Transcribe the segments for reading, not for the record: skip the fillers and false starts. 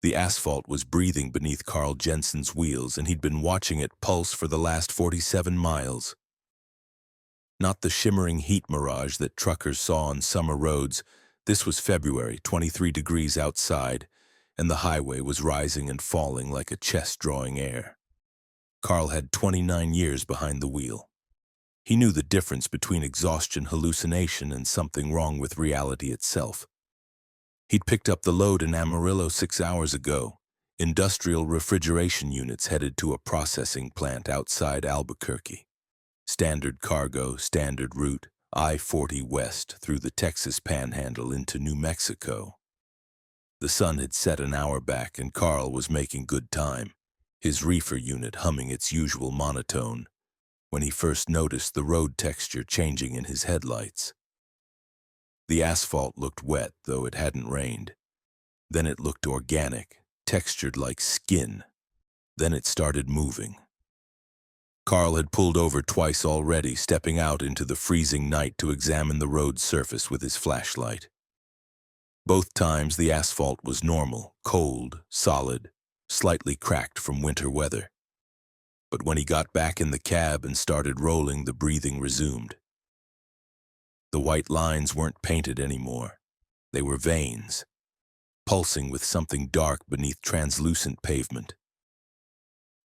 The asphalt was breathing beneath Carl Jensen's wheels, and he'd been watching it pulse for the last 47 miles. Not the shimmering heat mirage that truckers saw on summer roads. This was February, 23 degrees outside, and the highway was rising and falling like a chest drawing air. Carl had 29 years behind the wheel. He knew the difference between exhaustion, hallucination, and something wrong with reality itself. He'd picked up the load in Amarillo 6 hours ago. Industrial refrigeration units headed to a processing plant outside Albuquerque. Standard cargo, standard route, I-40 west through the Texas Panhandle into New Mexico. The sun had set an hour back, and Carl was making good time, his reefer unit humming its usual monotone, when he first noticed the road texture changing in his headlights. The asphalt looked wet, though it hadn't rained. Then it looked organic, textured like skin. Then it started moving. Carl had pulled over twice already, stepping out into the freezing night to examine the road's surface with his flashlight. Both times the asphalt was normal, cold, solid, slightly cracked from winter weather. But when he got back in the cab and started rolling, the breathing resumed. The white lines weren't painted anymore. They were veins, pulsing with something dark beneath translucent pavement.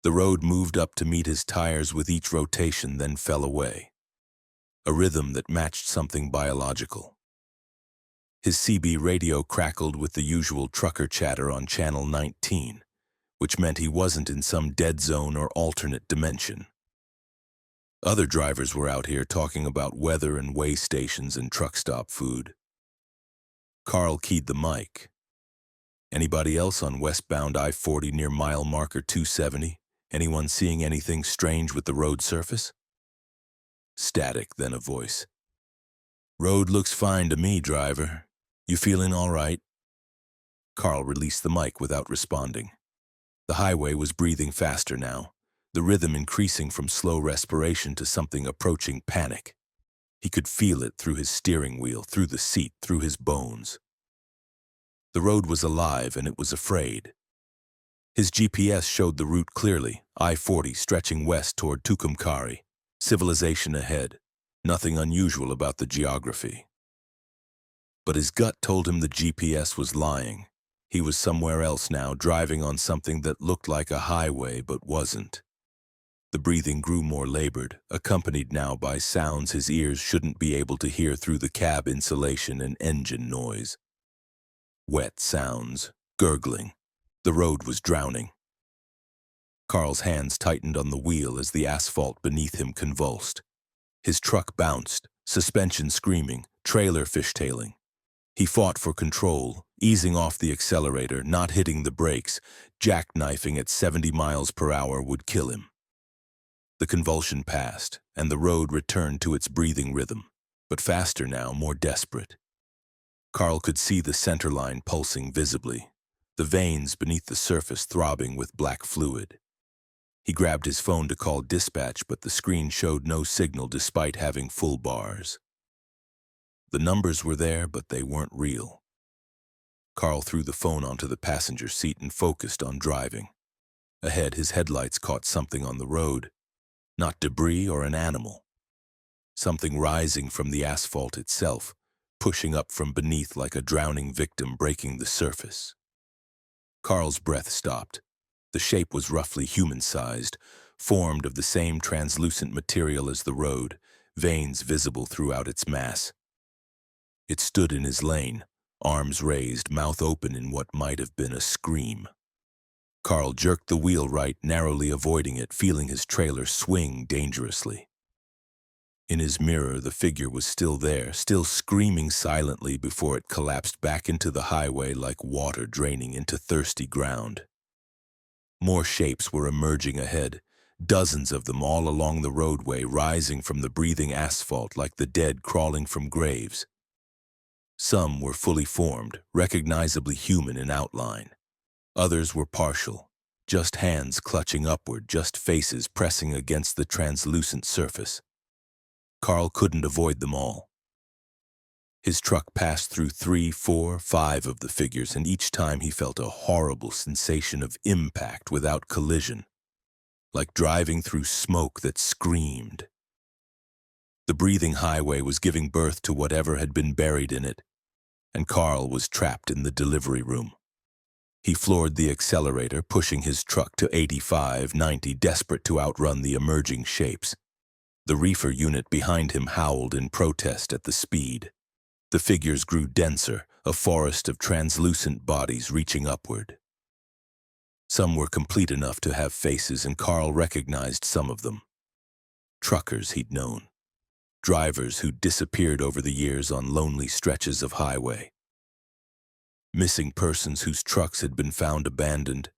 The road moved up to meet his tires with each rotation, then fell away, a rhythm that matched something biological. His CB radio crackled with the usual trucker chatter on Channel 19, which meant he wasn't in some dead zone or alternate dimension. Other drivers were out here talking about weather and way stations and truck stop food. Carl keyed the mic. Anybody else on westbound I-40 near mile marker 270? Anyone seeing anything strange with the road surface? Static, then a voice. Road looks fine to me, driver. You feeling all right? Carl released the mic without responding. The highway was breathing faster now, the rhythm increasing from slow respiration to something approaching panic. He could feel it through his steering wheel, through the seat, through his bones. The road was alive, and it was afraid. His GPS showed the route clearly, I-40 stretching west toward Tucumcari, civilization ahead, nothing unusual about the geography. But his gut told him the GPS was lying. He was somewhere else now, driving on something that looked like a highway but wasn't. The breathing grew more labored, accompanied now by sounds his ears shouldn't be able to hear through the cab insulation and engine noise. Wet sounds, gurgling. The road was drowning. Carl's hands tightened on the wheel as the asphalt beneath him convulsed. His truck bounced, suspension screaming, trailer fishtailing. He fought for control, easing off the accelerator, not hitting the brakes. Jackknifing at 70 miles per hour would kill him. The convulsion passed, and the road returned to its breathing rhythm, but faster now, more desperate. Carl could see the center line pulsing visibly, the veins beneath the surface throbbing with black fluid. He grabbed his phone to call dispatch, but the screen showed no signal despite having full bars. The numbers were there, but they weren't real. Carl threw the phone onto the passenger seat and focused on driving. Ahead, his headlights caught something on the road. Not debris or an animal. Something rising from the asphalt itself, pushing up from beneath like a drowning victim breaking the surface. Carl's breath stopped. The shape was roughly human-sized, formed of the same translucent material as the road, veins visible throughout its mass. It stood in his lane, arms raised, mouth open in what might have been a scream. Carl jerked the wheel right, narrowly avoiding it, feeling his trailer swing dangerously. In his mirror, the figure was still there, still screaming silently before it collapsed back into the highway like water draining into thirsty ground. More shapes were emerging ahead, dozens of them all along the roadway, rising from the breathing asphalt like the dead crawling from graves. Some were fully formed, recognizably human in outline. Others were partial, just hands clutching upward, just faces pressing against the translucent surface. Carl couldn't avoid them all. His truck passed through 3, 4, 5 of the figures, and each time he felt a horrible sensation of impact without collision, like driving through smoke that screamed. The breathing highway was giving birth to whatever had been buried in it, and Carl was trapped in the delivery room. He floored the accelerator, pushing his truck to 85, 90, desperate to outrun the emerging shapes. The reefer unit behind him howled in protest at the speed. The figures grew denser, a forest of translucent bodies reaching upward. Some were complete enough to have faces, and Carl recognized some of them. Truckers he'd known. Drivers who'd disappeared over the years on lonely stretches of highway. Missing persons whose trucks had been found abandoned.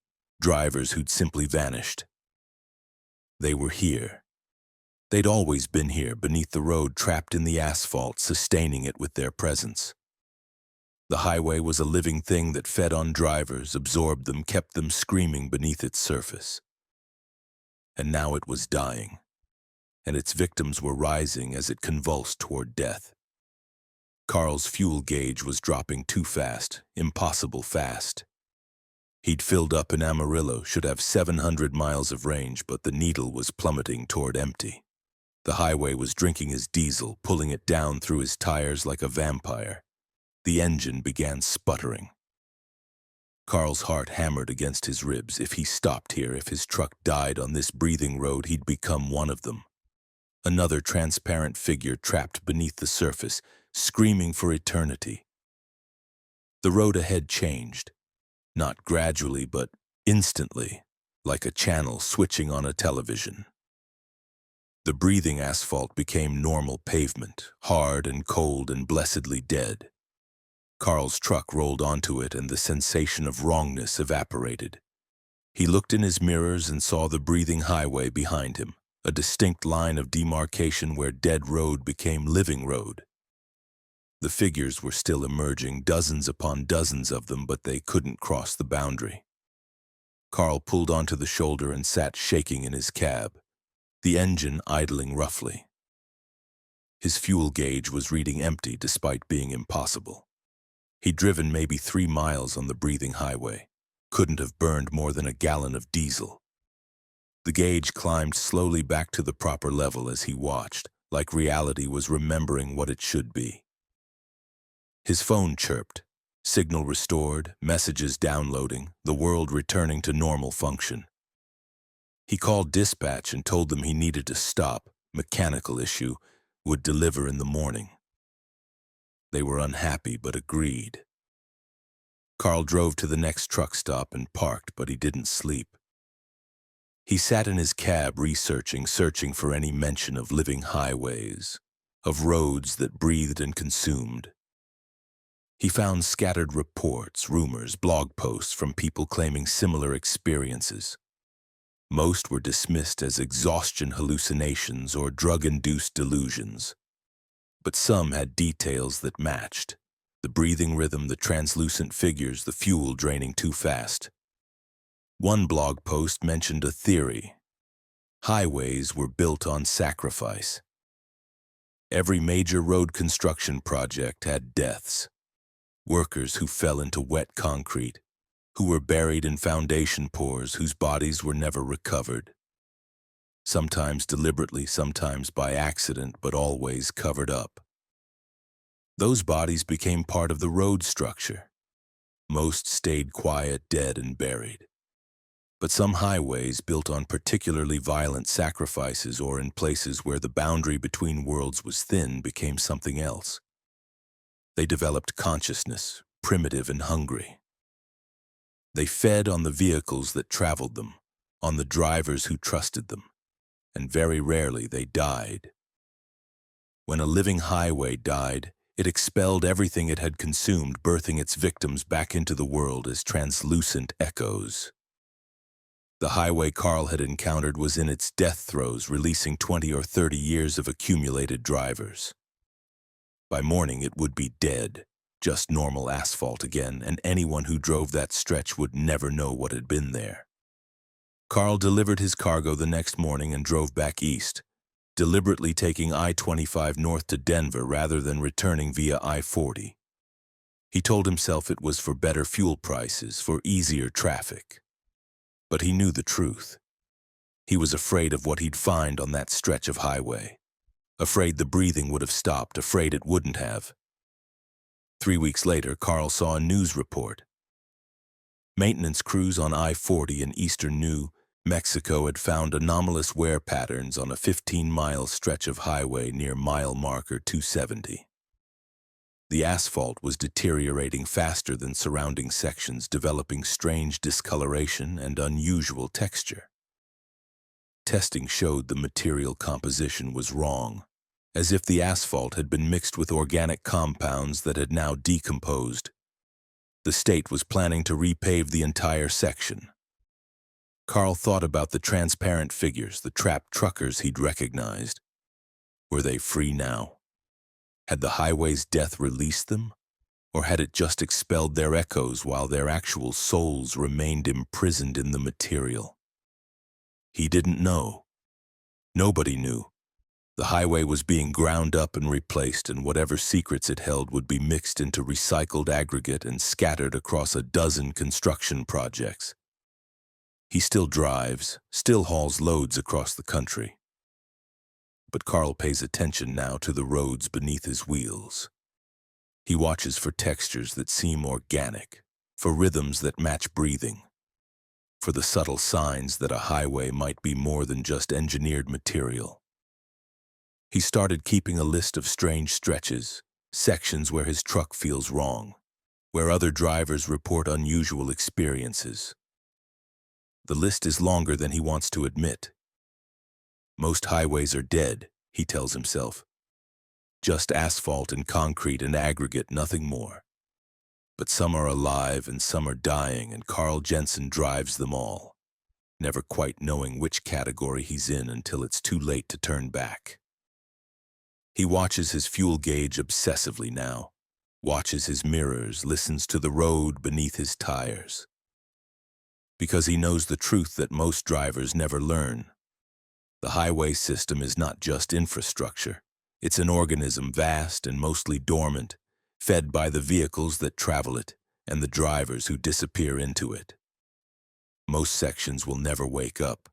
Drivers who'd simply vanished. They were here. They'd always been here, beneath the road, trapped in the asphalt, sustaining it with their presence. The highway was a living thing that fed on drivers, absorbed them, kept them screaming beneath its surface. And now it was dying, and its victims were rising as it convulsed toward death. Carl's fuel gauge was dropping too fast, impossible fast. He'd filled up in Amarillo, should have 700 miles of range, but the needle was plummeting toward empty. The highway was drinking his diesel, pulling it down through his tires like a vampire. The engine began sputtering. Carl's heart hammered against his ribs. If he stopped here, if his truck died on this breathing road, he'd become one of them. Another transparent figure trapped beneath the surface, screaming for eternity. The road ahead changed, not gradually, but instantly, like a channel switching on a television. The breathing asphalt became normal pavement, hard and cold and blessedly dead. Carl's truck rolled onto it, and the sensation of wrongness evaporated. He looked in his mirrors and saw the breathing highway behind him, a distinct line of demarcation where dead road became living road. The figures were still emerging, dozens upon dozens of them, but they couldn't cross the boundary. Carl pulled onto the shoulder and sat shaking in his cab, the engine idling roughly. His fuel gauge was reading empty despite being impossible. He'd driven maybe 3 miles on the breathing highway, couldn't have burned more than a gallon of diesel. The gauge climbed slowly back to the proper level as he watched, like reality was remembering what it should be. His phone chirped, signal restored, messages downloading, the world returning to normal function. He called dispatch and told them he needed to stop, mechanical issue, would deliver in the morning. They were unhappy but agreed. Carl drove to the next truck stop and parked, but he didn't sleep. He sat in his cab searching for any mention of living highways, of roads that breathed and consumed. He found scattered reports, rumors, blog posts from people claiming similar experiences. Most were dismissed as exhaustion hallucinations or drug-induced delusions. But some had details that matched. The breathing rhythm, the translucent figures, the fuel draining too fast. One blog post mentioned a theory. Highways were built on sacrifice. Every major road construction project had deaths. Workers who fell into wet concrete, who were buried in foundation pours, whose bodies were never recovered. Sometimes deliberately, sometimes by accident, but always covered up. Those bodies became part of the road structure. Most stayed quiet, dead, and buried. But some highways, built on particularly violent sacrifices or in places where the boundary between worlds was thin, became something else. They developed consciousness, primitive and hungry. They fed on the vehicles that traveled them, on the drivers who trusted them, and very rarely they died. When a living highway died, it expelled everything it had consumed, birthing its victims back into the world as translucent echoes. The highway Carl had encountered was in its death throes, releasing 20 or 30 years of accumulated drivers. By morning it would be dead, just normal asphalt again, and anyone who drove that stretch would never know what had been there. Carl delivered his cargo the next morning and drove back east, deliberately taking I-25 north to Denver rather than returning via I-40. He told himself it was for better fuel prices, for easier traffic. But he knew the truth. He was afraid of what he'd find on that stretch of highway. Afraid the breathing would have stopped, afraid it wouldn't have. 3 weeks later, Carl saw a news report. Maintenance crews on I-40 in eastern New Mexico had found anomalous wear patterns on a 15-mile stretch of highway near mile marker 270. The asphalt was deteriorating faster than surrounding sections, developing strange discoloration and unusual texture. Testing showed the material composition was wrong, as if the asphalt had been mixed with organic compounds that had now decomposed. The state was planning to repave the entire section. Carl thought about the transparent figures, the trapped truckers he'd recognized. Were they free now? Had the highway's death released them? Or had it just expelled their echoes while their actual souls remained imprisoned in the material? He didn't know. Nobody knew. The highway was being ground up and replaced, and whatever secrets it held would be mixed into recycled aggregate and scattered across a dozen construction projects. He still drives, still hauls loads across the country. But Carl pays attention now to the roads beneath his wheels. He watches for textures that seem organic, for rhythms that match breathing, for the subtle signs that a highway might be more than just engineered material. He started keeping a list of strange stretches, sections where his truck feels wrong, where other drivers report unusual experiences. The list is longer than he wants to admit. Most highways are dead, he tells himself. Just asphalt and concrete and aggregate, nothing more. But some are alive and some are dying, and Carl Jensen drives them all, never quite knowing which category he's in until it's too late to turn back. He watches his fuel gauge obsessively now, watches his mirrors, listens to the road beneath his tires. Because he knows the truth that most drivers never learn. The highway system is not just infrastructure. It's an organism vast and mostly dormant, fed by the vehicles that travel it and the drivers who disappear into it. Most sections will never wake up,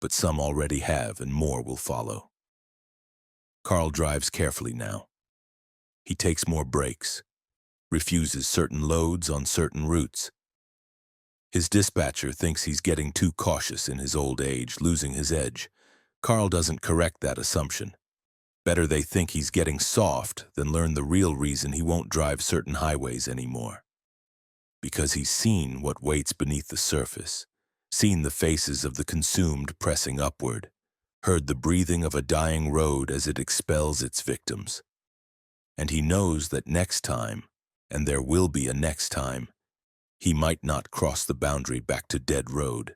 but some already have and more will follow. Carl drives carefully now. He takes more breaks, refuses certain loads on certain routes. His dispatcher thinks he's getting too cautious in his old age, losing his edge. Carl doesn't correct that assumption. Better they think he's getting soft than learn the real reason he won't drive certain highways anymore. Because he's seen what waits beneath the surface, seen the faces of the consumed pressing upward, heard the breathing of a dying road as it expels its victims. And he knows that next time, and there will be a next time, he might not cross the boundary back to dead road.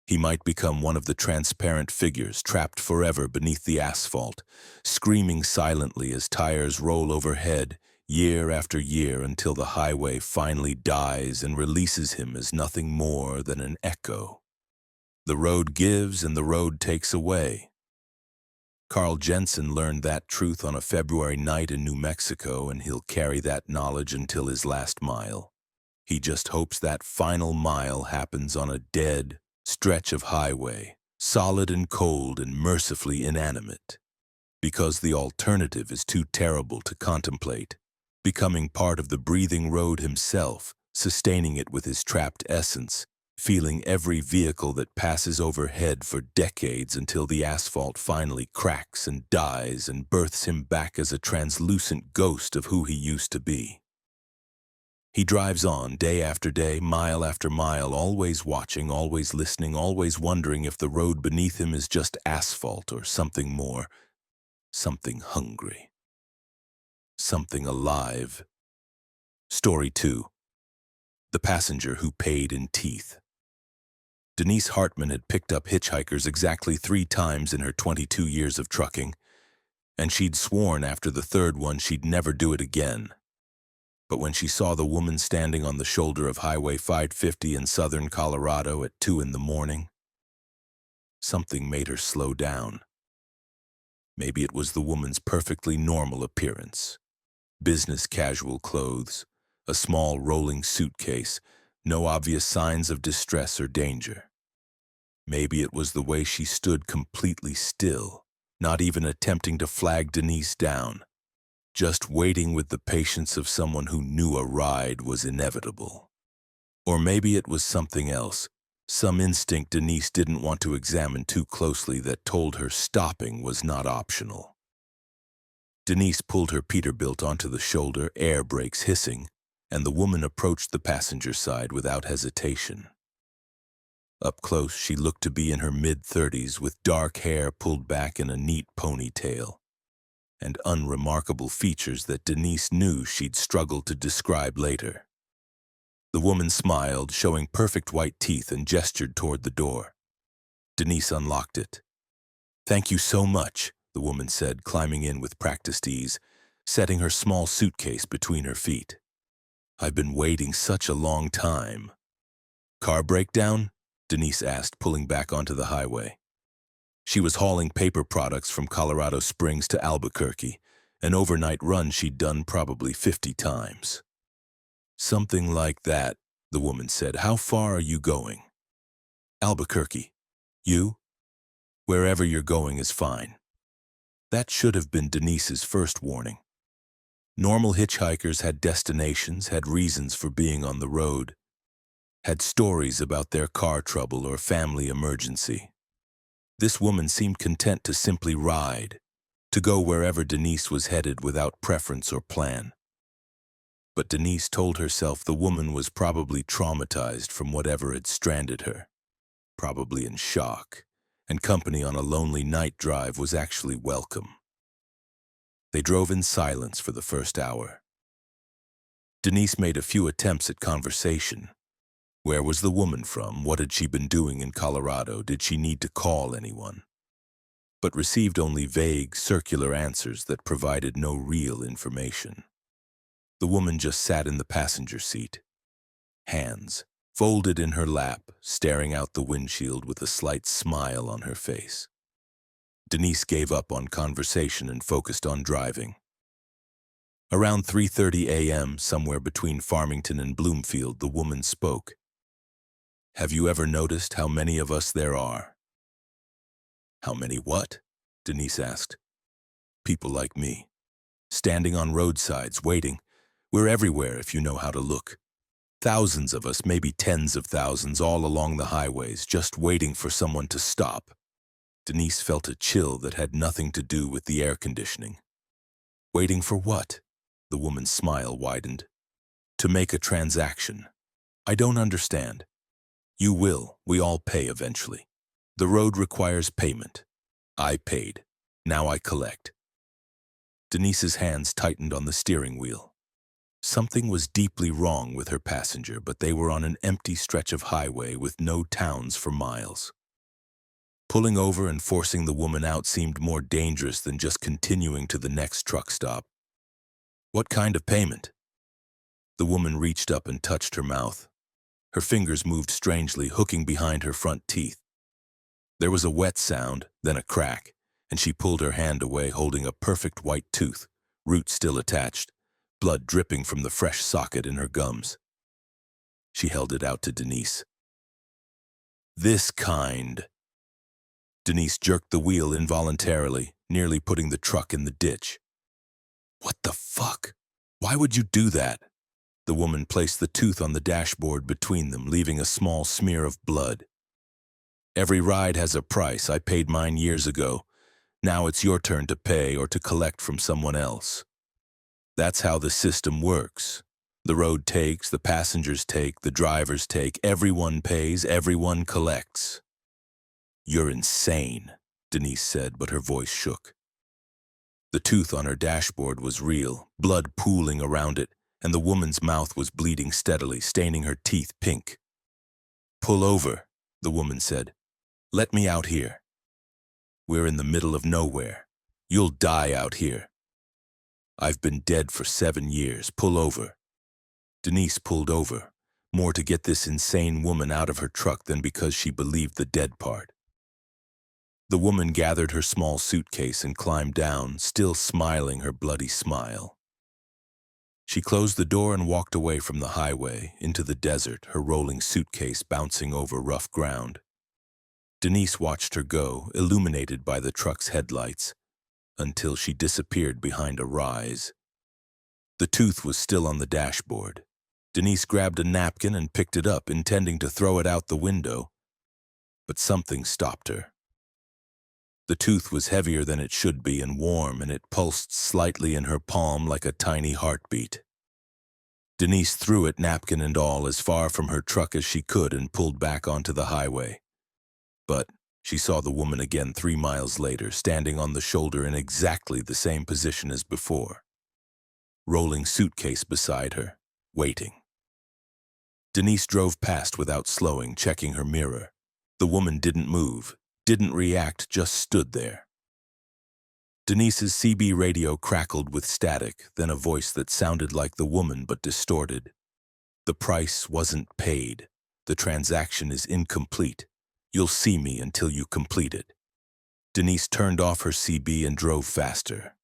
He might become one of the transparent figures trapped forever beneath the asphalt, screaming silently as tires roll overhead year after year until the highway finally dies and releases him as nothing more than an echo. The road gives and the road takes away. Carl Jensen learned that truth on a February night in New Mexico, and he'll carry that knowledge until his last mile. He just hopes that final mile happens on a dead stretch of highway, solid and cold and mercifully inanimate. Because the alternative is too terrible to contemplate, becoming part of the breathing road himself, sustaining it with his trapped essence, feeling every vehicle that passes overhead for decades until the asphalt finally cracks and dies and births him back as a translucent ghost of who he used to be. He drives on day after day, mile after mile, always watching, always listening, always wondering if the road beneath him is just asphalt or something more, something hungry, something alive. Story 2. The Passenger Who Paid in Teeth. Denise Hartman had picked up hitchhikers exactly 3 times in her 22 years of trucking, and she'd sworn after the third one she'd never do it again. But when she saw the woman standing on the shoulder of Highway 550 in southern Colorado at 2 in the morning, something made her slow down. Maybe it was the woman's perfectly normal appearance. Business casual clothes, a small rolling suitcase, no obvious signs of distress or danger. Maybe it was the way she stood completely still, not even attempting to flag Denise down, just waiting with the patience of someone who knew a ride was inevitable. Or maybe it was something else, some instinct Denise didn't want to examine too closely that told her stopping was not optional. Denise pulled her Peterbilt onto the shoulder, air brakes hissing, and the woman approached the passenger side without hesitation. Up close, she looked to be in her mid-30s with dark hair pulled back in a neat ponytail, and unremarkable features that Denise knew she'd struggle to describe later. The woman smiled, showing perfect white teeth, and gestured toward the door. Denise unlocked it. "Thank you so much," the woman said, climbing in with practiced ease, setting her small suitcase between her feet. "I've been waiting such a long time." "Car breakdown?" Denise asked, pulling back onto the highway. She was hauling paper products from Colorado Springs to Albuquerque, an overnight run she'd done probably 50 times. "Something like that," the woman said. "How far are you going?" "Albuquerque. You?" "Wherever you're going is fine." That should have been Denise's first warning. Normal hitchhikers had destinations, had reasons for being on the road, had stories about their car trouble or family emergency. This woman seemed content to simply ride, to go wherever Denise was headed without preference or plan. But Denise told herself the woman was probably traumatized from whatever had stranded her, probably in shock, and company on a lonely night drive was actually welcome. They drove in silence for the first hour. Denise made a few attempts at conversation. Where was the woman from? What had she been doing in Colorado? Did she need to call anyone? But received only vague, circular answers that provided no real information. The woman just sat in the passenger seat, hands folded in her lap, staring out the windshield with a slight smile on her face. Denise gave up on conversation and focused on driving. Around 3:30 a.m., somewhere between Farmington and Bloomfield, the woman spoke. "Have you ever noticed how many of us there are?" "How many what?" Denise asked. "People like me, standing on roadsides, waiting. We're everywhere if you know how to look. Thousands of us, maybe tens of thousands, all along the highways, just waiting for someone to stop." Denise felt a chill that had nothing to do with the air conditioning. "Waiting for what?" The woman's smile widened. "To make a transaction. I don't understand." "You will. We all pay eventually. The road requires payment. I paid. Now I collect." Denise's hands tightened on the steering wheel. Something was deeply wrong with her passenger, but they were on an empty stretch of highway with no towns for miles. Pulling over and forcing the woman out seemed more dangerous than just continuing to the next truck stop. "What kind of payment?" The woman reached up and touched her mouth. Her fingers moved strangely, hooking behind her front teeth. There was a wet sound, then a crack, and she pulled her hand away, holding a perfect white tooth, root still attached, blood dripping from the fresh socket in her gums. She held it out to Denise. "This kind." Denise jerked the wheel involuntarily, nearly putting the truck in the ditch. "What the fuck? Why would you do that?" The woman placed the tooth on the dashboard between them, leaving a small smear of blood. "Every ride has a price. I paid mine years ago. Now it's your turn to pay or to collect from someone else. That's how the system works. The road takes, the passengers take, the drivers take, everyone pays, everyone collects." "You're insane," Denise said, but her voice shook. The tooth on her dashboard was real, blood pooling around it, and the woman's mouth was bleeding steadily, staining her teeth pink. "Pull over," the woman said. "Let me out here. We're in the middle of nowhere. You'll die out here. I've been dead for 7 years. Pull over." Denise pulled over, more to get this insane woman out of her truck than because she believed the dead part. The woman gathered her small suitcase and climbed down, still smiling her bloody smile. She closed the door and walked away from the highway into the desert, her rolling suitcase bouncing over rough ground. Denise watched her go, illuminated by the truck's headlights, until she disappeared behind a rise. The tooth was still on the dashboard. Denise grabbed a napkin and picked it up, intending to throw it out the window, but something stopped her. The tooth was heavier than it should be and warm, and it pulsed slightly in her palm like a tiny heartbeat. Denise threw it, napkin and all, as far from her truck as she could and pulled back onto the highway. But she saw the woman again 3 miles later, standing on the shoulder in exactly the same position as before, rolling suitcase beside her, waiting. Denise drove past without slowing, checking her mirror. The woman didn't move, didn't react, just stood there. Denise's CB radio crackled with static, then a voice that sounded like the woman but distorted. "The price wasn't paid. The transaction is incomplete. You'll see me until you complete it." Denise turned off her CB and drove faster.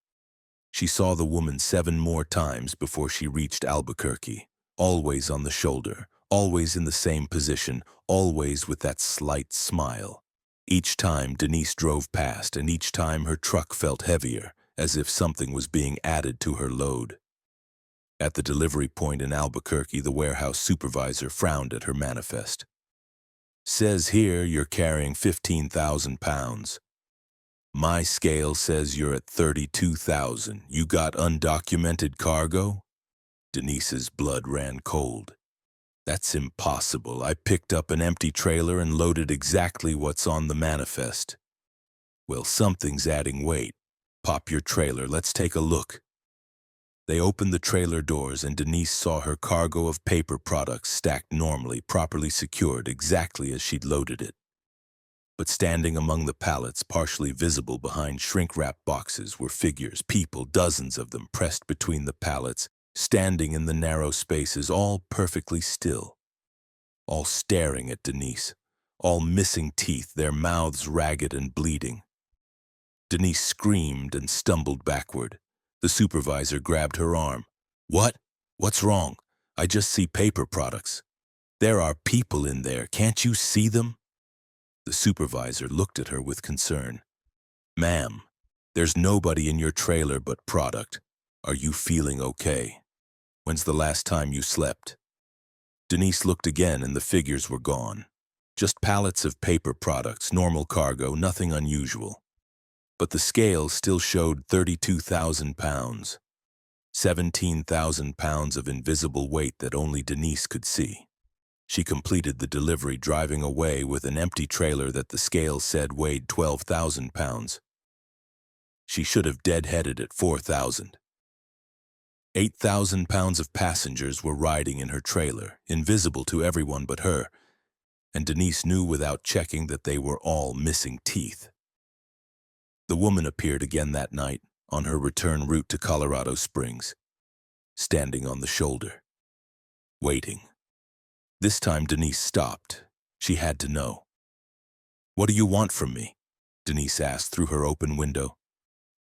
She saw the woman 7 more times before she reached Albuquerque, always on the shoulder, always in the same position, always with that slight smile. Each time Denise drove past, and each time her truck felt heavier, as if something was being added to her load. At the delivery point in Albuquerque, the warehouse supervisor frowned at her manifest. "Says here you're carrying 15,000 pounds. My scale says you're at 32,000. You got undocumented cargo?" Denise's blood ran cold. "That's impossible. I picked up an empty trailer and loaded exactly what's on the manifest." "Well, something's adding weight. Pop your trailer. Let's take a look." They opened the trailer doors and Denise saw her cargo of paper products stacked normally, properly secured, exactly as she'd loaded it. But standing among the pallets, partially visible behind shrink-wrap boxes, were figures, people, dozens of them pressed between the pallets, standing in the narrow spaces, all perfectly still, all staring at Denise, all missing teeth, their mouths ragged and bleeding. Denise screamed and stumbled backward. The supervisor grabbed her arm. "What? What's wrong? I just see paper products. There are people in there. Can't you see them?" The supervisor looked at her with concern. "Ma'am, there's nobody in your trailer but product. Are you feeling okay? When's the last time you slept?" Denise looked again and the figures were gone. Just pallets of paper products, normal cargo, nothing unusual. But the scale still showed 32,000 pounds. 17,000 pounds of invisible weight that only Denise could see. She completed the delivery, driving away with an empty trailer that the scale said weighed 12,000 pounds. She should have deadheaded at 4,000. 8,000 pounds of passengers were riding in her trailer, invisible to everyone but her, and Denise knew without checking that they were all missing teeth. The woman appeared again that night, on her return route to Colorado Springs, standing on the shoulder, waiting. This time Denise stopped. She had to know. "What do you want from me?" Denise asked through her open window.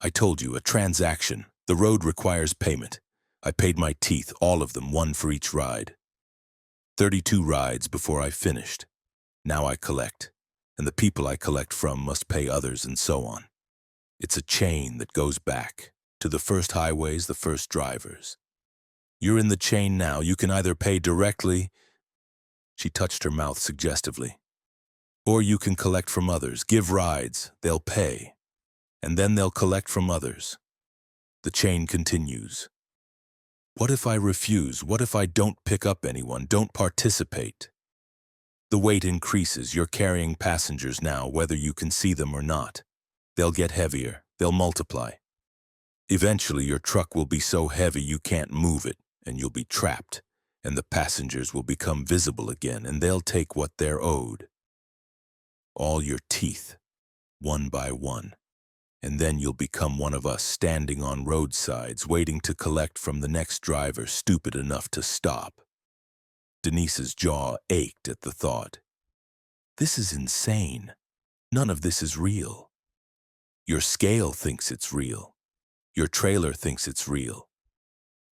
"I told you, a transaction. The road requires payment. I paid my teeth, all of them, 1 for each ride. 32 rides before I finished. Now I collect, and the people I collect from must pay others and so on. It's a chain that goes back to the first highways, the first drivers. You're in the chain now. You can either pay directly," she touched her mouth suggestively, "or you can collect from others, give rides, they'll pay, and then they'll collect from others. The chain continues. What if I refuse? What if I don't pick up anyone, don't participate? The weight increases. You're carrying passengers now, whether you can see them or not. They'll get heavier. They'll multiply. Eventually, your truck will be so heavy you can't move it, and you'll be trapped, and the passengers will become visible again, and they'll take what they're owed. All your teeth, one by one. And then you'll become one of us, standing on roadsides, waiting to collect from the next driver stupid enough to stop." Denise's jaw ached at the thought. This is insane. None of this is real. Your scale thinks it's real. Your trailer thinks it's real.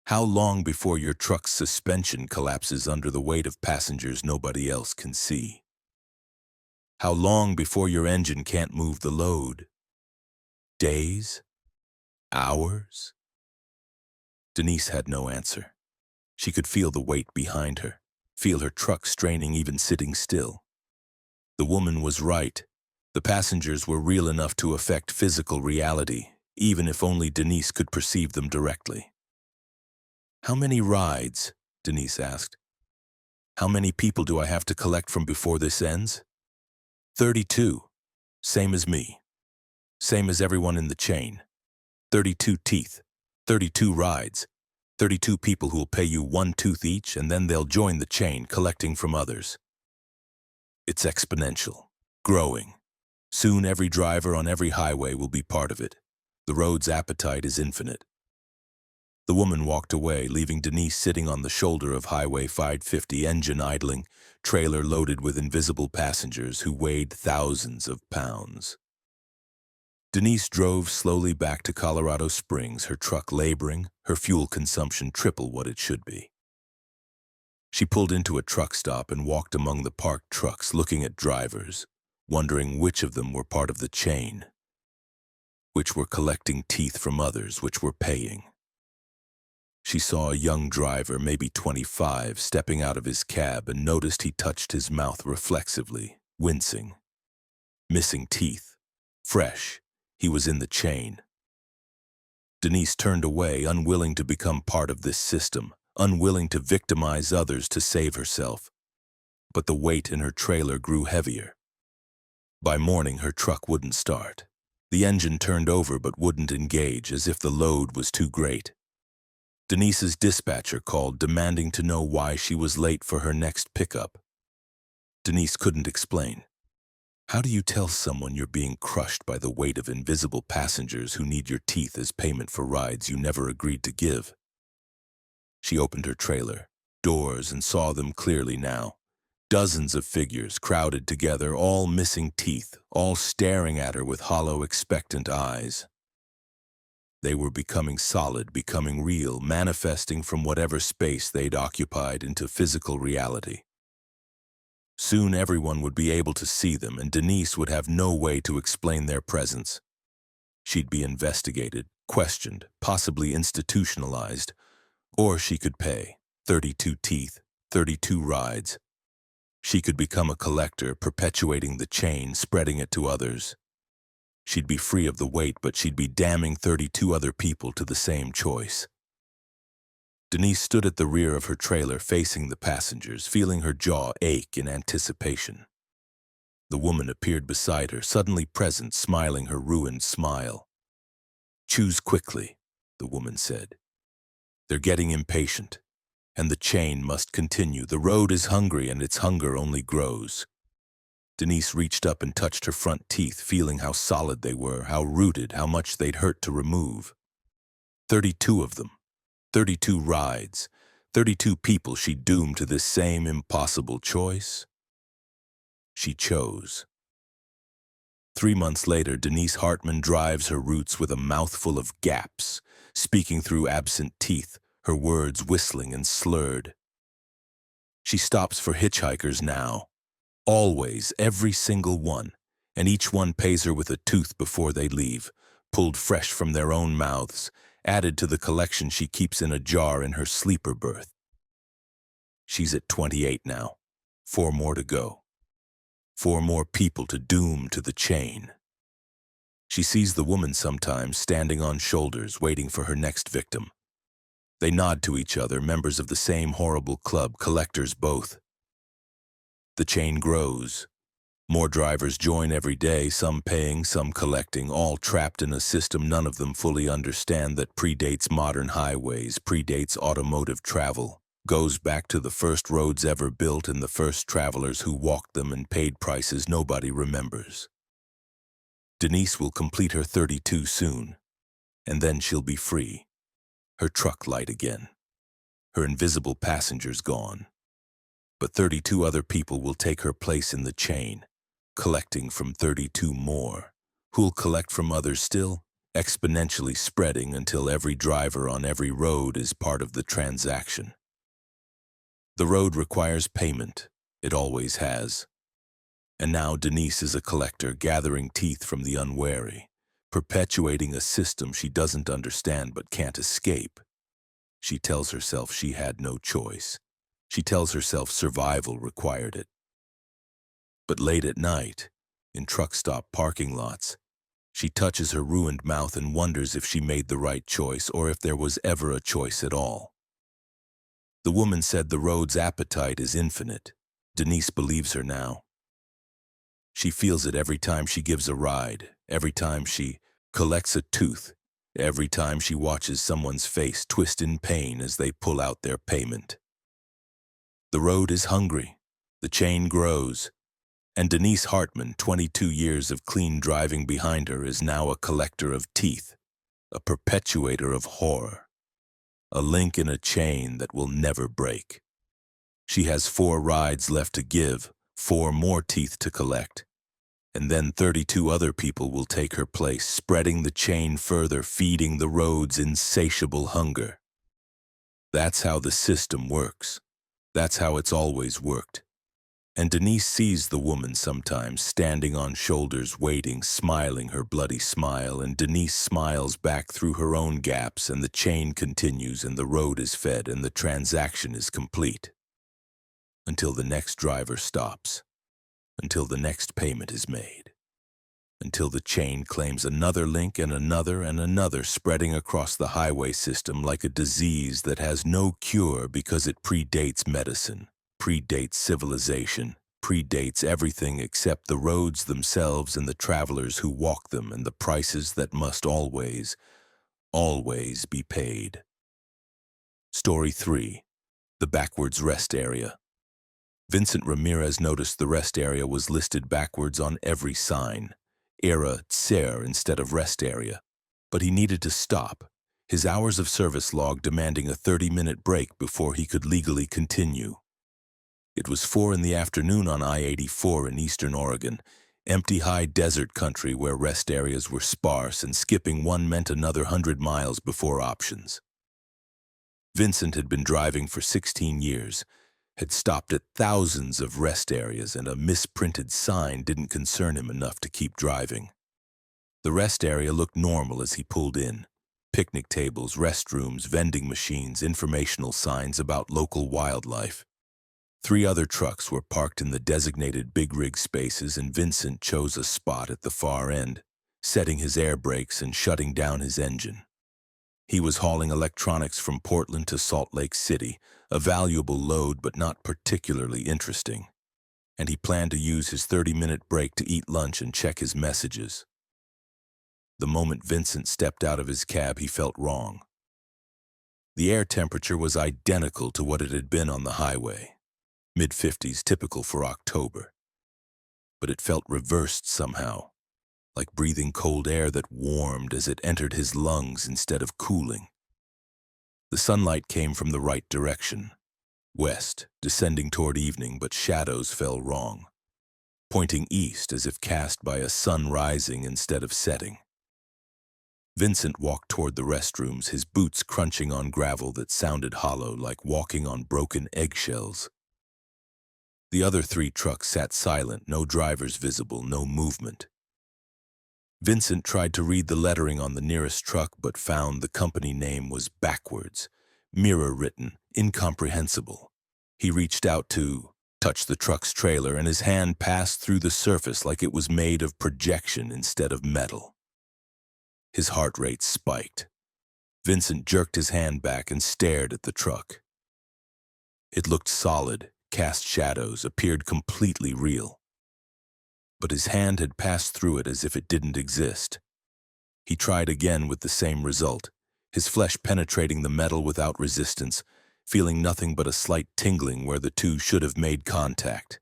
How long before your truck's suspension collapses under the weight of passengers nobody else can see? How long before your engine can't move the load? Days? Hours? Denise had no answer. She could feel the weight behind her, feel her truck straining even sitting still. The woman was right. The passengers were real enough to affect physical reality, even if only Denise could perceive them directly. "How many rides?" Denise asked. "How many people do I have to collect from before this ends?" 32. Same as me. Same as everyone in the chain. 32 teeth. 32 rides. 32 people who'll pay you one tooth each, and then they'll join the chain, collecting from others. It's exponential. Growing. Soon every driver on every highway will be part of it. The road's appetite is infinite. The woman walked away, leaving Denise sitting on the shoulder of Highway 550, engine idling, trailer loaded with invisible passengers who weighed thousands of pounds. Denise drove slowly back to Colorado Springs, her truck laboring, her fuel consumption triple what it should be. She pulled into a truck stop and walked among the parked trucks, looking at drivers, wondering which of them were part of the chain, which were collecting teeth from others, which were paying. She saw a young driver, maybe 25, stepping out of his cab and noticed he touched his mouth reflexively, wincing. Missing teeth. Fresh. He was in the chain. Denise turned away, unwilling to become part of this system, unwilling to victimize others to save herself. But the weight in her trailer grew heavier. By morning, her truck wouldn't start. The engine turned over but wouldn't engage, as if the load was too great. Denise's dispatcher called, demanding to know why she was late for her next pickup. Denise couldn't explain. How do you tell someone you're being crushed by the weight of invisible passengers who need your teeth as payment for rides you never agreed to give? She opened her trailer, doors, and saw them clearly now. Dozens of figures crowded together, all missing teeth, all staring at her with hollow, expectant eyes. They were becoming solid, becoming real, manifesting from whatever space they'd occupied into physical reality. Soon everyone would be able to see them, and Denise would have no way to explain their presence. She'd be investigated, questioned, possibly institutionalized, or she could pay. 32 teeth, 32 rides. She could become a collector, perpetuating the chain, spreading it to others. She'd be free of the weight, but she'd be damning 32 other people to the same choice. Denise stood at the rear of her trailer, facing the passengers, feeling her jaw ache in anticipation. The woman appeared beside her, suddenly present, smiling her ruined smile. "Choose quickly," the woman said. "They're getting impatient, and the chain must continue. The road is hungry, and its hunger only grows." Denise reached up and touched her front teeth, feeling how solid they were, how rooted, how much they'd hurt to remove. 32 of them. 32 rides. 32 people she doomed to this same impossible choice. She chose. 3 months later, Denise Hartman drives her routes with a mouthful of gaps, speaking through absent teeth, her words whistling and slurred. She stops for hitchhikers now. Always, every single one, and each one pays her with a tooth before they leave, pulled fresh from their own mouths, added to the collection she keeps in a jar in her sleeper berth. She's at 28 now. 4 more to go. 4 more people to doom to the chain. She sees the woman sometimes, standing on shoulders, waiting for her next victim. They nod to each other, members of the same horrible club, collectors both. The chain grows. More drivers join every day, some paying, some collecting, all trapped in a system none of them fully understand that predates modern highways, predates automotive travel, goes back to the first roads ever built and the first travelers who walked them and paid prices nobody remembers. Denise will complete her 32 soon, and then she'll be free. Her truck light again. Her invisible passengers gone. But 32 other people will take her place in the chain, collecting from 32 more, who'll collect from others still, exponentially spreading until every driver on every road is part of the transaction. The road requires payment. It always has. And now Denise is a collector gathering teeth from the unwary, perpetuating a system she doesn't understand but can't escape. She tells herself she had no choice. She tells herself survival required it. But late at night, in truck stop parking lots, she touches her ruined mouth and wonders if she made the right choice or if there was ever a choice at all. The woman said the road's appetite is infinite. Denise believes her now. She feels it every time she gives a ride, every time she collects a tooth, every time she watches someone's face twist in pain as they pull out their payment. The road is hungry. The chain grows. And Denise Hartman, 22 years of clean driving behind her, is now a collector of teeth, a perpetuator of horror, a link in a chain that will never break. She has 4 rides left to give, 4 more teeth to collect, and then 32 other people will take her place, spreading the chain further, feeding the road's insatiable hunger. That's how the system works. That's how it's always worked. And Denise sees the woman sometimes, standing on shoulders, waiting, smiling her bloody smile, and Denise smiles back through her own gaps, and the chain continues, and the road is fed, and the transaction is complete. Until the next driver stops. Until the next payment is made. Until the chain claims another link and another, spreading across the highway system like a disease that has no cure because it predates medicine. Predates civilization, predates everything except the roads themselves and the travelers who walk them and the prices that must always, always be paid. Story 3. The Backwards Rest Area. Vincent Ramirez noticed the rest area was listed backwards on every sign, Era Tser instead of rest area, but he needed to stop, his hours of service log demanding a 30-minute break before he could legally continue. It was 4 in the afternoon on I-84 in eastern Oregon, empty high desert country where rest areas were sparse and skipping one meant another 100 miles before options. Vincent had been driving for 16 years, had stopped at thousands of rest areas, and a misprinted sign didn't concern him enough to keep driving. The rest area looked normal as he pulled in. Picnic tables, restrooms, vending machines, informational signs about local wildlife. 3 other trucks were parked in the designated big rig spaces, and Vincent chose a spot at the far end, setting his air brakes and shutting down his engine. He was hauling electronics from Portland to Salt Lake City, a valuable load but not particularly interesting, and he planned to use his 30-minute break to eat lunch and check his messages. The moment Vincent stepped out of his cab, he felt wrong. The air temperature was identical to what it had been on the highway. Mid-50s, typical for October. But it felt reversed somehow, like breathing cold air that warmed as it entered his lungs instead of cooling. The sunlight came from the right direction, west, descending toward evening, but shadows fell wrong, pointing east as if cast by a sun rising instead of setting. Vincent walked toward the restrooms, his boots crunching on gravel that sounded hollow, like walking on broken eggshells. The other 3 trucks sat silent, no drivers visible, no movement. Vincent tried to read the lettering on the nearest truck, but found the company name was backwards, mirror-written, incomprehensible. He reached out to touch the truck's trailer, and his hand passed through the surface like it was made of projection instead of metal. His heart rate spiked. Vincent jerked his hand back and stared at the truck. It looked solid, cast shadows, appeared completely real. But his hand had passed through it as if it didn't exist. He tried again with the same result, his flesh penetrating the metal without resistance, feeling nothing but a slight tingling where the 2 should have made contact.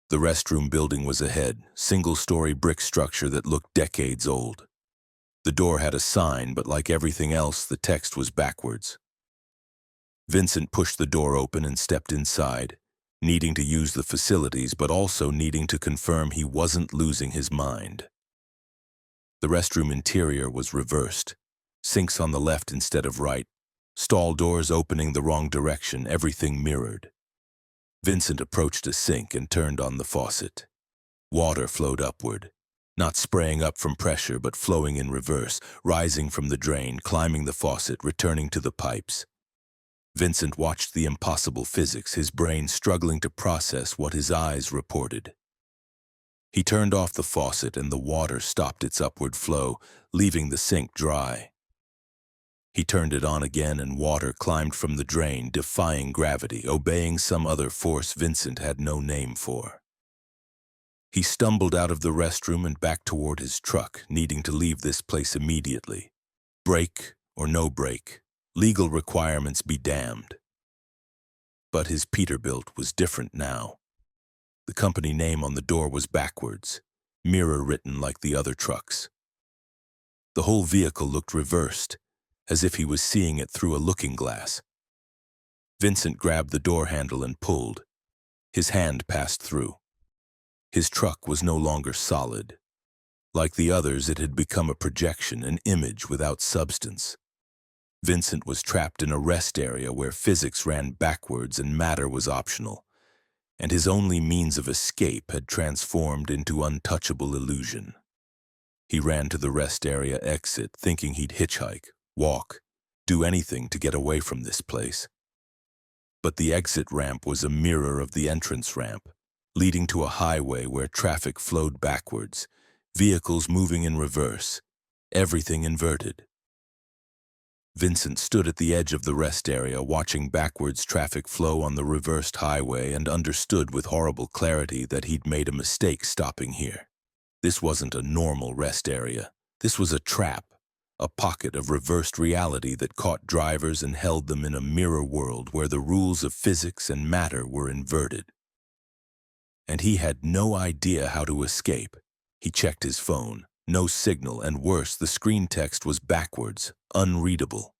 The restroom building was ahead, single-story brick structure that looked decades old. The door had a sign, but like everything else, the text was backwards. Vincent pushed the door open and stepped inside, needing to use the facilities but also needing to confirm he wasn't losing his mind. The restroom interior was reversed. Sinks on the left instead of right. Stall doors opening the wrong direction, everything mirrored. Vincent approached a sink and turned on the faucet. Water flowed upward, not spraying up from pressure but flowing in reverse, rising from the drain, climbing the faucet, returning to the pipes. Vincent watched the impossible physics, his brain struggling to process what his eyes reported. He turned off the faucet and the water stopped its upward flow, leaving the sink dry. He turned it on again and water climbed from the drain, defying gravity, obeying some other force Vincent had no name for. He stumbled out of the restroom and back toward his truck, needing to leave this place immediately. Break or no break, legal requirements be damned. But his Peterbilt was different now. The company name on the door was backwards, mirror written like the other trucks. The whole vehicle looked reversed, as if he was seeing it through a looking glass. Vincent grabbed the door handle and pulled. His hand passed through. His truck was no longer solid. Like the others, it had become a projection, an image without substance. Vincent was trapped in a rest area where physics ran backwards and matter was optional, and his only means of escape had transformed into untouchable illusion. He ran to the rest area exit, thinking he'd hitchhike, walk, do anything to get away from this place. But the exit ramp was a mirror of the entrance ramp, leading to a highway where traffic flowed backwards, vehicles moving in reverse, everything inverted. Vincent stood at the edge of the rest area, watching backwards traffic flow on the reversed highway, and understood with horrible clarity that he'd made a mistake stopping here. This wasn't a normal rest area. This was a trap, a pocket of reversed reality that caught drivers and held them in a mirror world where the rules of physics and matter were inverted. And he had no idea how to escape. He checked his phone. No signal, and worse, the screen text was backwards, unreadable.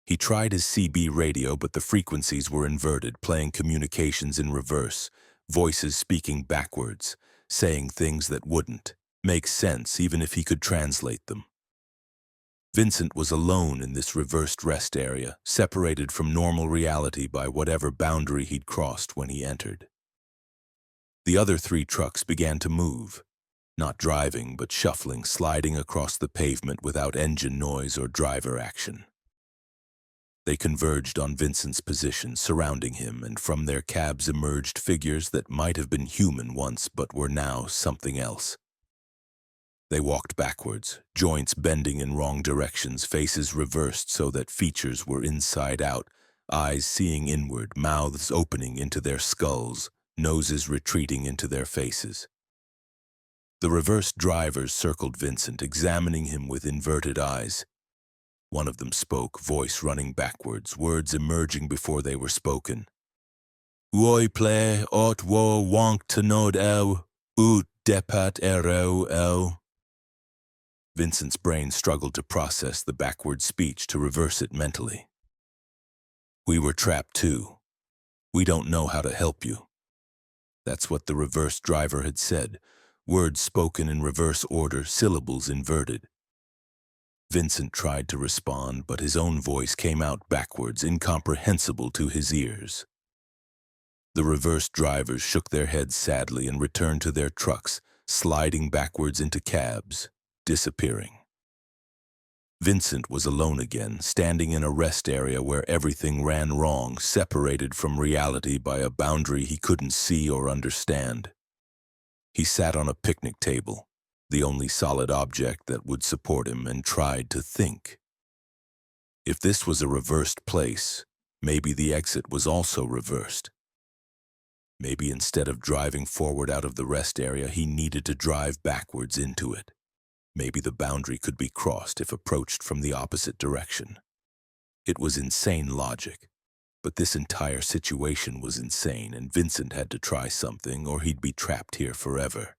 He tried his CB radio, but the frequencies were inverted, playing communications in reverse, voices speaking backwards, saying things that wouldn't make sense even if he could translate them. Vincent was alone in this reversed rest area, separated from normal reality by whatever boundary he'd crossed when he entered. The other 3 trucks began to move. Not driving, but shuffling, sliding across the pavement without engine noise or driver action. They converged on Vincent's position, surrounding him, and from their cabs emerged figures that might have been human once but were now something else. They walked backwards, joints bending in wrong directions, faces reversed so that features were inside out, eyes seeing inward, mouths opening into their skulls, noses retreating into their faces. The reversed drivers circled Vincent, examining him with inverted eyes. One of them spoke, voice running backwards, words emerging before they were spoken. Woi play ot wo wonk to nod el, ut depat ero el. Vincent's brain struggled to process the backward speech, to reverse it mentally. We were trapped too. We don't know how to help you. That's what the reversed driver had said. Words spoken in reverse order, syllables inverted. Vincent tried to respond, but his own voice came out backwards, incomprehensible to his ears. The reversed drivers shook their heads sadly and returned to their trucks, sliding backwards into cabs, disappearing. Vincent was alone again, standing in a rest area where everything ran wrong, separated from reality by a boundary he couldn't see or understand. He sat on a picnic table, the only solid object that would support him, and tried to think. If this was a reversed place, maybe the exit was also reversed. Maybe instead of driving forward out of the rest area, he needed to drive backwards into it. Maybe the boundary could be crossed if approached from the opposite direction. It was insane logic. But this entire situation was insane, and Vincent had to try something or he'd be trapped here forever.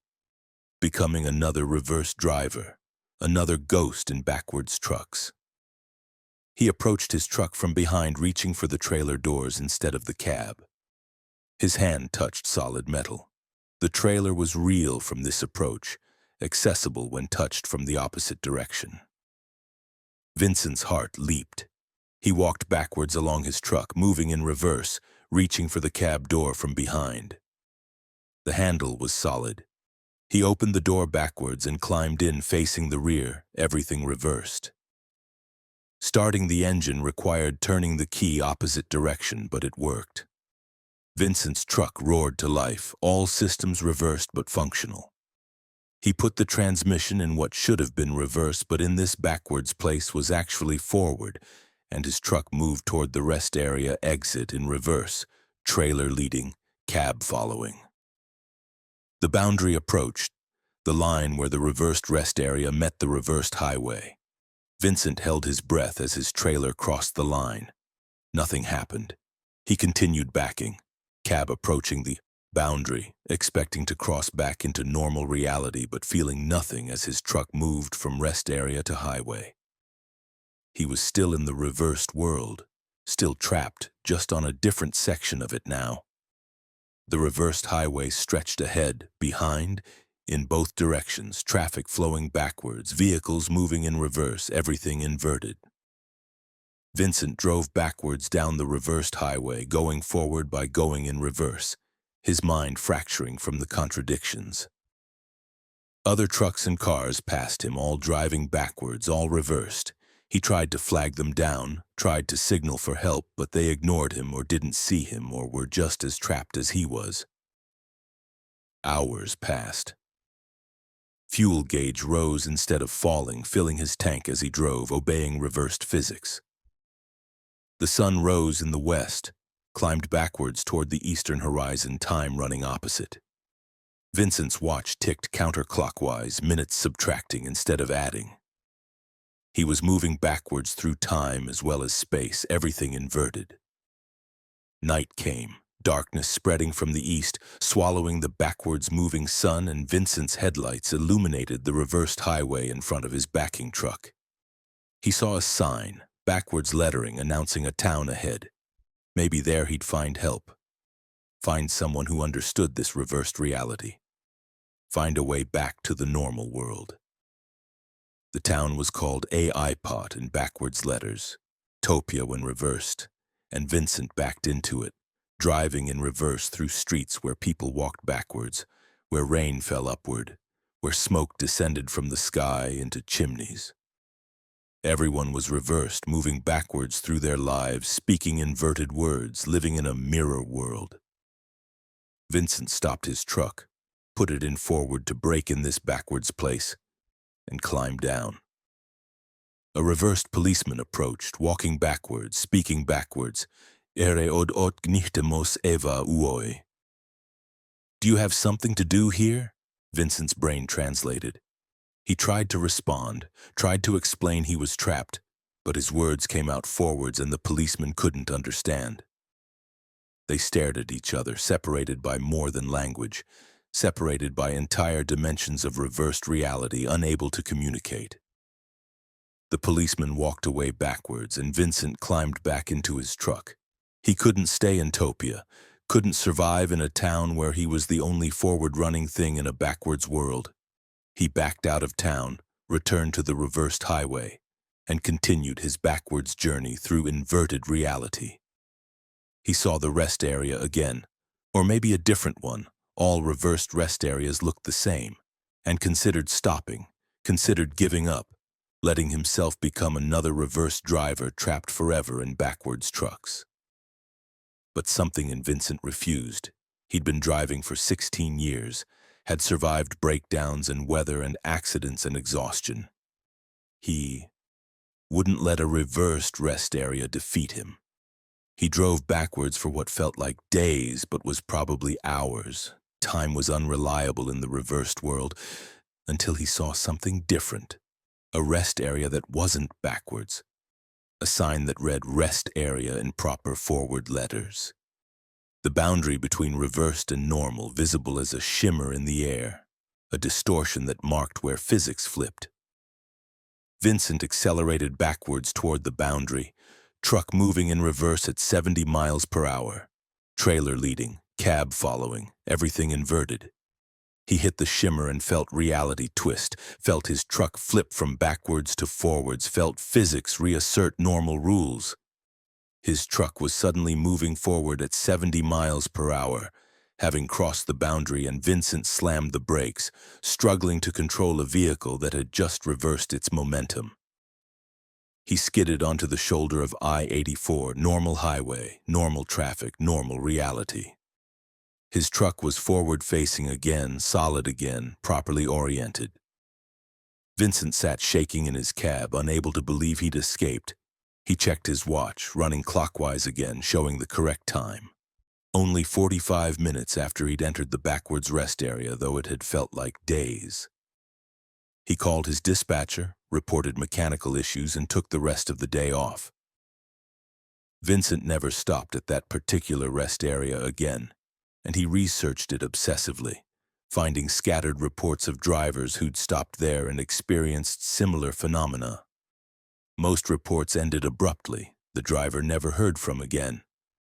Becoming another reverse driver, another ghost in backwards trucks. He approached his truck from behind, reaching for the trailer doors instead of the cab. His hand touched solid metal. The trailer was real from this approach, accessible when touched from the opposite direction. Vincent's heart leaped. He walked backwards along his truck, moving in reverse, reaching for the cab door from behind. The handle was solid. He opened the door backwards and climbed in, facing the rear, everything reversed. Starting the engine required turning the key opposite direction, but it worked. Vincent's truck roared to life, all systems reversed but functional. He put the transmission in what should have been reverse, but in this backwards place was actually forward, and his truck moved toward the rest area exit in reverse, trailer leading, cab following. The boundary approached, the line where the reversed rest area met the reversed highway. Vincent held his breath as his trailer crossed the line. Nothing happened. He continued backing, cab approaching the boundary, expecting to cross back into normal reality but feeling nothing as his truck moved from rest area to highway. He was still in the reversed world, still trapped, just on a different section of it now. The reversed highway stretched ahead, behind, in both directions, traffic flowing backwards, vehicles moving in reverse, everything inverted. Vincent drove backwards down the reversed highway, going forward by going in reverse, his mind fracturing from the contradictions. Other trucks and cars passed him, all driving backwards, all reversed. He tried to flag them down, tried to signal for help, but they ignored him or didn't see him or were just as trapped as he was. Hours passed. Fuel gauge rose instead of falling, filling his tank as he drove, obeying reversed physics. The sun rose in the west, climbed backwards toward the eastern horizon, time running opposite. Vincent's watch ticked counterclockwise, minutes subtracting instead of adding. He was moving backwards through time as well as space, everything inverted. Night came, darkness spreading from the east, swallowing the backwards moving sun, and Vincent's headlights illuminated the reversed highway in front of his backing truck. He saw a sign, backwards lettering announcing a town ahead. Maybe there he'd find help. Find someone who understood this reversed reality. Find a way back to the normal world. The town was called AI-Pot in backwards letters, Topia when reversed, and Vincent backed into it, driving in reverse through streets where people walked backwards, where rain fell upward, where smoke descended from the sky into chimneys. Everyone was reversed, moving backwards through their lives, speaking inverted words, living in a mirror world. Vincent stopped his truck, put it in forward to break in this backwards place, and climbed down. A reversed policeman approached, walking backwards, speaking backwards. Ere od gnichtemos eva uoi. Do you have something to do here? Vincent's brain translated. He tried to respond, tried to explain he was trapped, but his words came out forwards and the policeman couldn't understand. They stared at each other, separated by more than language, separated by entire dimensions of reversed reality, unable to communicate. The policeman walked away backwards, and Vincent climbed back into his truck. He couldn't stay in Topia, couldn't survive in a town where he was the only forward-running thing in a backwards world. He backed out of town, returned to the reversed highway, and continued his backwards journey through inverted reality. He saw the rest area again, or maybe a different one. All reversed rest areas looked the same, and considered stopping, considered giving up, letting himself become another reverse driver trapped forever in backwards trucks. But something in Vincent refused. He'd been driving for 16 years, had survived breakdowns and weather and accidents and exhaustion. He wouldn't let a reversed rest area defeat him. He drove backwards for what felt like days, but was probably hours. Time was unreliable in the reversed world, until he saw something different. A rest area that wasn't backwards. A sign that read rest area in proper forward letters. The boundary between reversed and normal visible as a shimmer in the air, a distortion that marked where physics flipped. Vincent accelerated backwards toward the boundary, truck moving in reverse at 70 miles per hour, trailer leading, cab following, everything inverted. He hit the shimmer and felt reality twist, felt his truck flip from backwards to forwards, felt physics reassert normal rules. His truck was suddenly moving forward at 70 miles per hour, having crossed the boundary, and Vincent slammed the brakes, struggling to control a vehicle that had just reversed its momentum. He skidded onto the shoulder of I-84, normal highway, normal traffic, normal reality. His truck was forward-facing again, solid again, properly oriented. Vincent sat shaking in his cab, unable to believe he'd escaped. He checked his watch, running clockwise again, showing the correct time. Only 45 minutes after he'd entered the backwards rest area, though it had felt like days. He called his dispatcher, reported mechanical issues, and took the rest of the day off. Vincent never stopped at that particular rest area again, and he researched it obsessively, finding scattered reports of drivers who'd stopped there and experienced similar phenomena. Most reports ended abruptly, the driver never heard from again,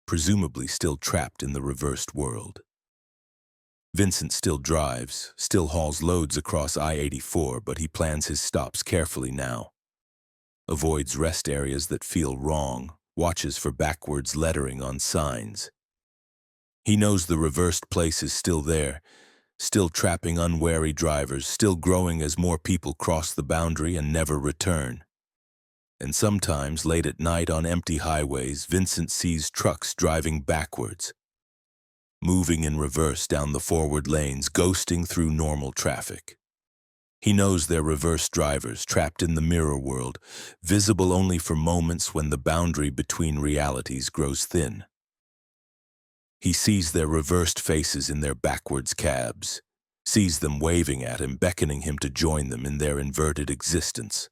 presumably still trapped in the reversed world. Vincent still drives, still hauls loads across I-84, but he plans his stops carefully now. Avoids rest areas that feel wrong, watches for backwards lettering on signs. He knows the reversed place is still there, still trapping unwary drivers, still growing as more people cross the boundary and never return. And sometimes, late at night on empty highways, Vincent sees trucks driving backwards, moving in reverse down the forward lanes, ghosting through normal traffic. He knows they're reverse drivers, trapped in the mirror world, visible only for moments when the boundary between realities grows thin. He sees their reversed faces in their backwards cabs, sees them waving at him, beckoning him to join them in their inverted existence.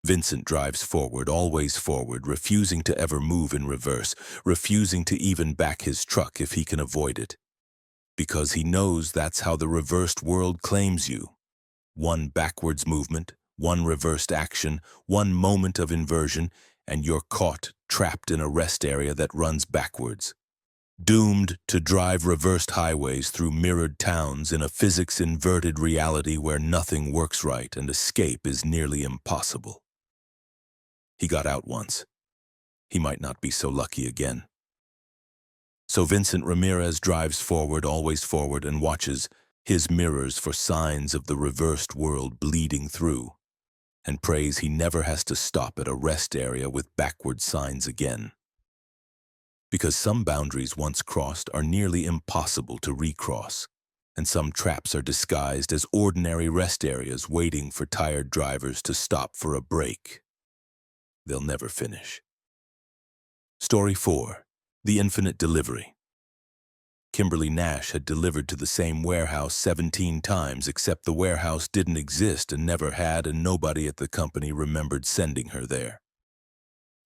Vincent drives forward, always forward, refusing to ever move in reverse, refusing to even back his truck if he can avoid it. Because he knows that's how the reversed world claims you. One backwards movement, one reversed action, one moment of inversion, and you're caught, trapped in a rest area that runs backwards. Doomed to drive reversed highways through mirrored towns in a physics-inverted reality where nothing works right and escape is nearly impossible. He got out once. He might not be so lucky again. So Vincent Ramirez drives forward, always forward, and watches his mirrors for signs of the reversed world bleeding through, and prays he never has to stop at a rest area with backward signs again. Because some boundaries once crossed are nearly impossible to recross, and some traps are disguised as ordinary rest areas waiting for tired drivers to stop for a break. They'll never finish. Story 4. The Infinite Delivery. Kimberly Nash had delivered to the same warehouse 17 times, except the warehouse didn't exist and never had, and nobody at the company remembered sending her there.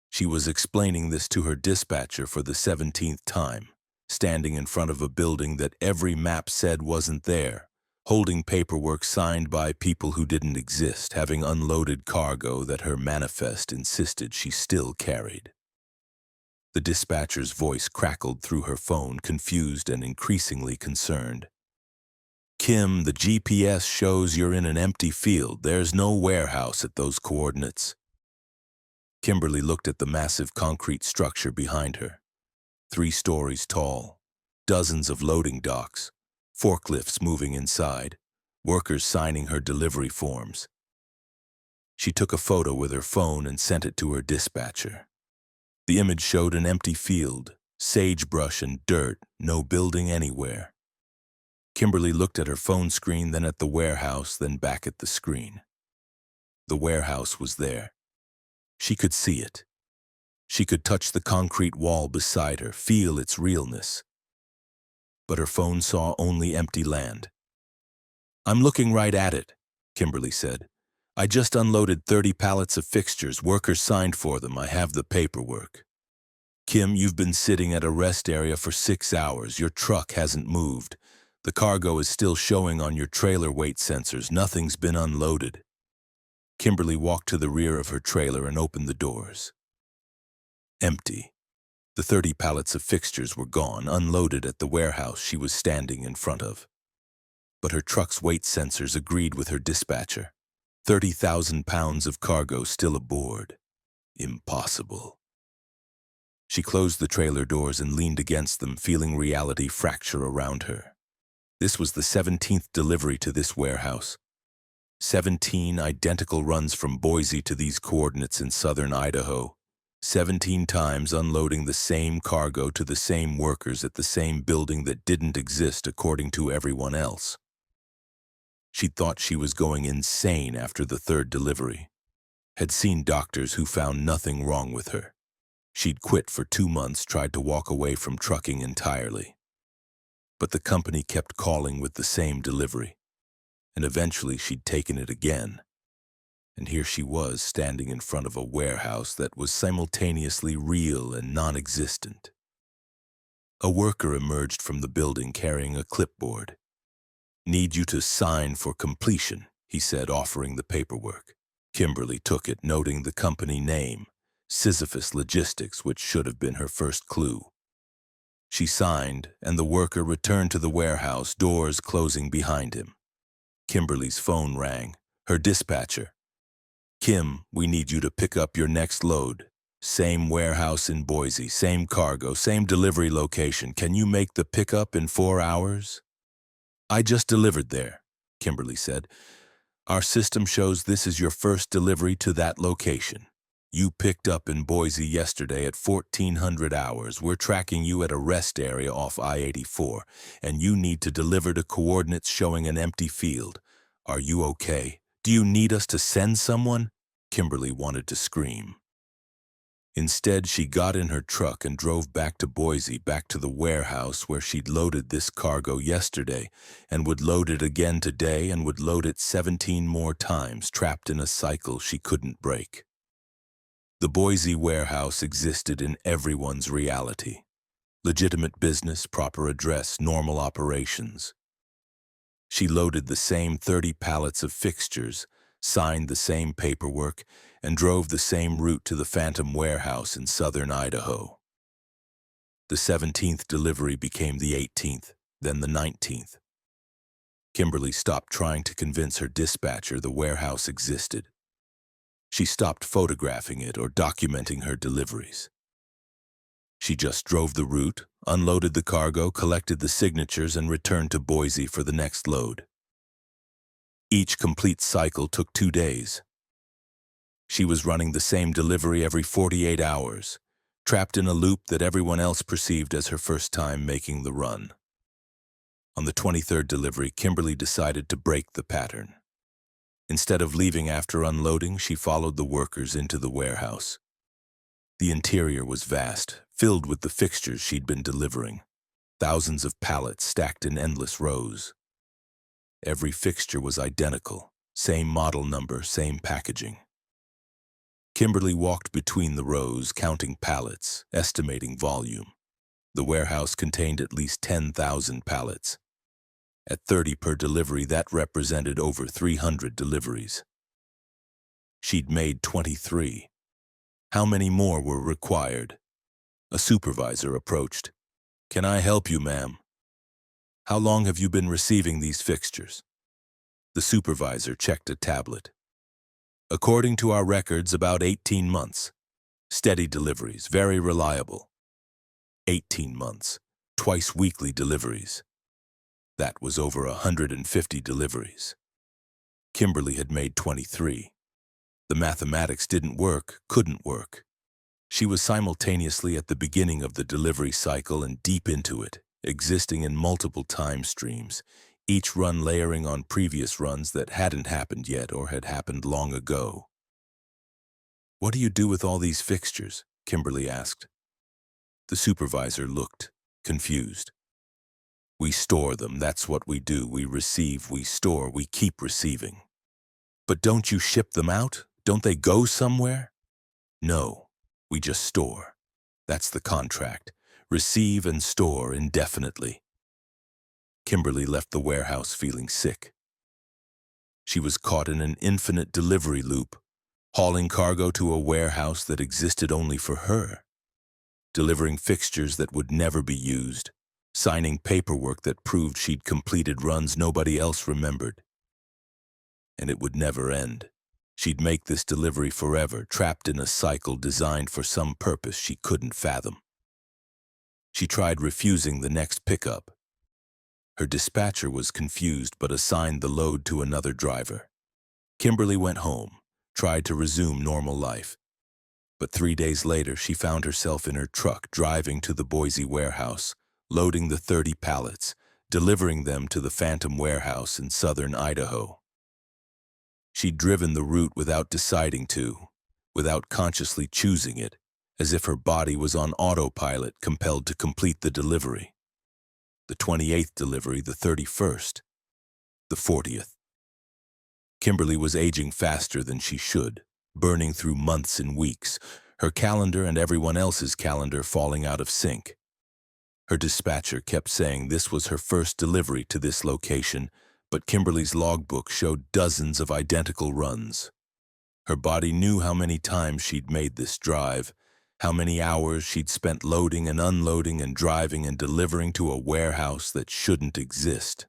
She was explaining this to her dispatcher for the 17th time, standing in front of a building that every map said wasn't there, holding paperwork signed by people who didn't exist, having unloaded cargo that her manifest insisted she still carried. The dispatcher's voice crackled through her phone, confused and increasingly concerned. "Kim, the GPS shows you're in an empty field. There's no warehouse at those coordinates." Kimberly looked at the massive concrete structure behind her. 3 stories tall, dozens of loading docks, forklifts moving inside, workers signing her delivery forms. She took a photo with her phone and sent it to her dispatcher. The image showed an empty field, sagebrush and dirt, no building anywhere. Kimberly looked at her phone screen, then at the warehouse, then back at the screen. The warehouse was there. She could see it. She could touch the concrete wall beside her, feel its realness. But her phone saw only empty land. "I'm looking right at it," Kimberly said. "I just unloaded 30 pallets of fixtures. Workers signed for them. I have the paperwork." "Kim, you've been sitting at a rest area for 6 hours. Your truck hasn't moved. The cargo is still showing on your trailer weight sensors. Nothing's been unloaded." Kimberly walked to the rear of her trailer and opened the doors. Empty. The 30 pallets of fixtures were gone, unloaded at the warehouse she was standing in front of. but her truck's weight sensors agreed with her dispatcher. 30,000 pounds of cargo still aboard. Impossible. She closed the trailer doors and leaned against them, feeling reality fracture around her. This was the 17th delivery to this warehouse. 17 identical runs from Boise to these coordinates in southern Idaho. 17 times unloading the same cargo to the same workers at the same building that didn't exist according to everyone else. She thought she was going insane after the third delivery. Had seen doctors who found nothing wrong with her. She'd quit for 2 months, tried to walk away from trucking entirely. But the company kept calling with the same delivery, and eventually she'd taken it again. And here she was, standing in front of a warehouse that was simultaneously real and non-existent. A worker emerged from the building carrying a clipboard. "Need you to sign for completion," he said, offering the paperwork. Kimberly took it, noting the company name, Sisyphus Logistics, which should have been her first clue. She signed, and the worker returned to the warehouse, doors closing behind him. Kimberly's phone rang. Her dispatcher. "Kim, we need you to pick up your next load. Same warehouse in Boise, same cargo, same delivery location. Can you make the pickup in 4 hours?" "I just delivered there," Kimberly said. "Our system shows this is your first delivery to that location. You picked up in Boise yesterday at 1400 hours. We're tracking you at a rest area off I-84, and you need to deliver to coordinates showing an empty field. Are you okay? Do you need us to send someone?" Kimberly wanted to scream. Instead, she got in her truck and drove back to Boise, back to the warehouse where she'd loaded this cargo yesterday, and would load it again today, and would load it 17 more times, trapped in a cycle she couldn't break. The Boise warehouse existed in everyone's reality. Legitimate business, proper address, normal operations. She loaded the same 30 pallets of fixtures, signed the same paperwork, and drove the same route to the Phantom warehouse in southern Idaho. The 17th delivery became the 18th, then the 19th. Kimberly stopped trying to convince her dispatcher the warehouse existed. She stopped photographing it or documenting her deliveries. She just drove the route, unloaded the cargo, collected the signatures, and returned to Boise for the next load. Each complete cycle took 2 days. She was running the same delivery every 48 hours, trapped in a loop that everyone else perceived as her first time making the run. On the 23rd delivery, Kimberly decided to break the pattern. Instead of leaving after unloading, she followed the workers into the warehouse. The interior was vast, filled with the fixtures she'd been delivering. Thousands of pallets stacked in endless rows. Every fixture was identical, same model number, same packaging. Kimberly walked between the rows, counting pallets, estimating volume. The warehouse contained at least 10,000 pallets. At 30 per delivery, that represented over 300 deliveries. She'd made 23. How many more were required? A supervisor approached. "Can I help you, ma'am?" "How long have you been receiving these fixtures?" The supervisor checked a tablet. "According to our records, about 18 months. Steady deliveries, very reliable." 18 months, twice weekly deliveries. That was over 150 deliveries. Kimberly had made 23. The mathematics didn't work, couldn't work. She was simultaneously at the beginning of the delivery cycle and deep into it, existing in multiple time streams, each run layering on previous runs that hadn't happened yet or had happened long ago. "What do you do with all these fixtures?" Kimberly asked. The supervisor looked, confused. "We store them, that's what we do. We receive, we store, we keep receiving." "But don't you ship them out? Don't they go somewhere?" "No, we just store. That's the contract. Receive and store indefinitely." Kimberly left the warehouse feeling sick. She was caught in an infinite delivery loop, hauling cargo to a warehouse that existed only for her, delivering fixtures that would never be used, signing paperwork that proved she'd completed runs nobody else remembered. And it would never end. She'd make this delivery forever, trapped in a cycle designed for some purpose she couldn't fathom. She tried refusing the next pickup. Her dispatcher was confused but assigned the load to another driver. Kimberly went home, tried to resume normal life. But 3 days later, she found herself in her truck driving to the Boise warehouse, loading the 30 pallets, delivering them to the Phantom warehouse in southern Idaho. She'd driven the route without deciding to, without consciously choosing it, as if her body was on autopilot, compelled to complete the delivery. The 28th delivery, the 31st, the 40th. Kimberly was aging faster than she should, burning through months and weeks, her calendar and everyone else's calendar falling out of sync. Her dispatcher kept saying this was her first delivery to this location, but Kimberly's logbook showed dozens of identical runs. Her body knew how many times she'd made this drive, how many hours she'd spent loading and unloading and driving and delivering to a warehouse that shouldn't exist.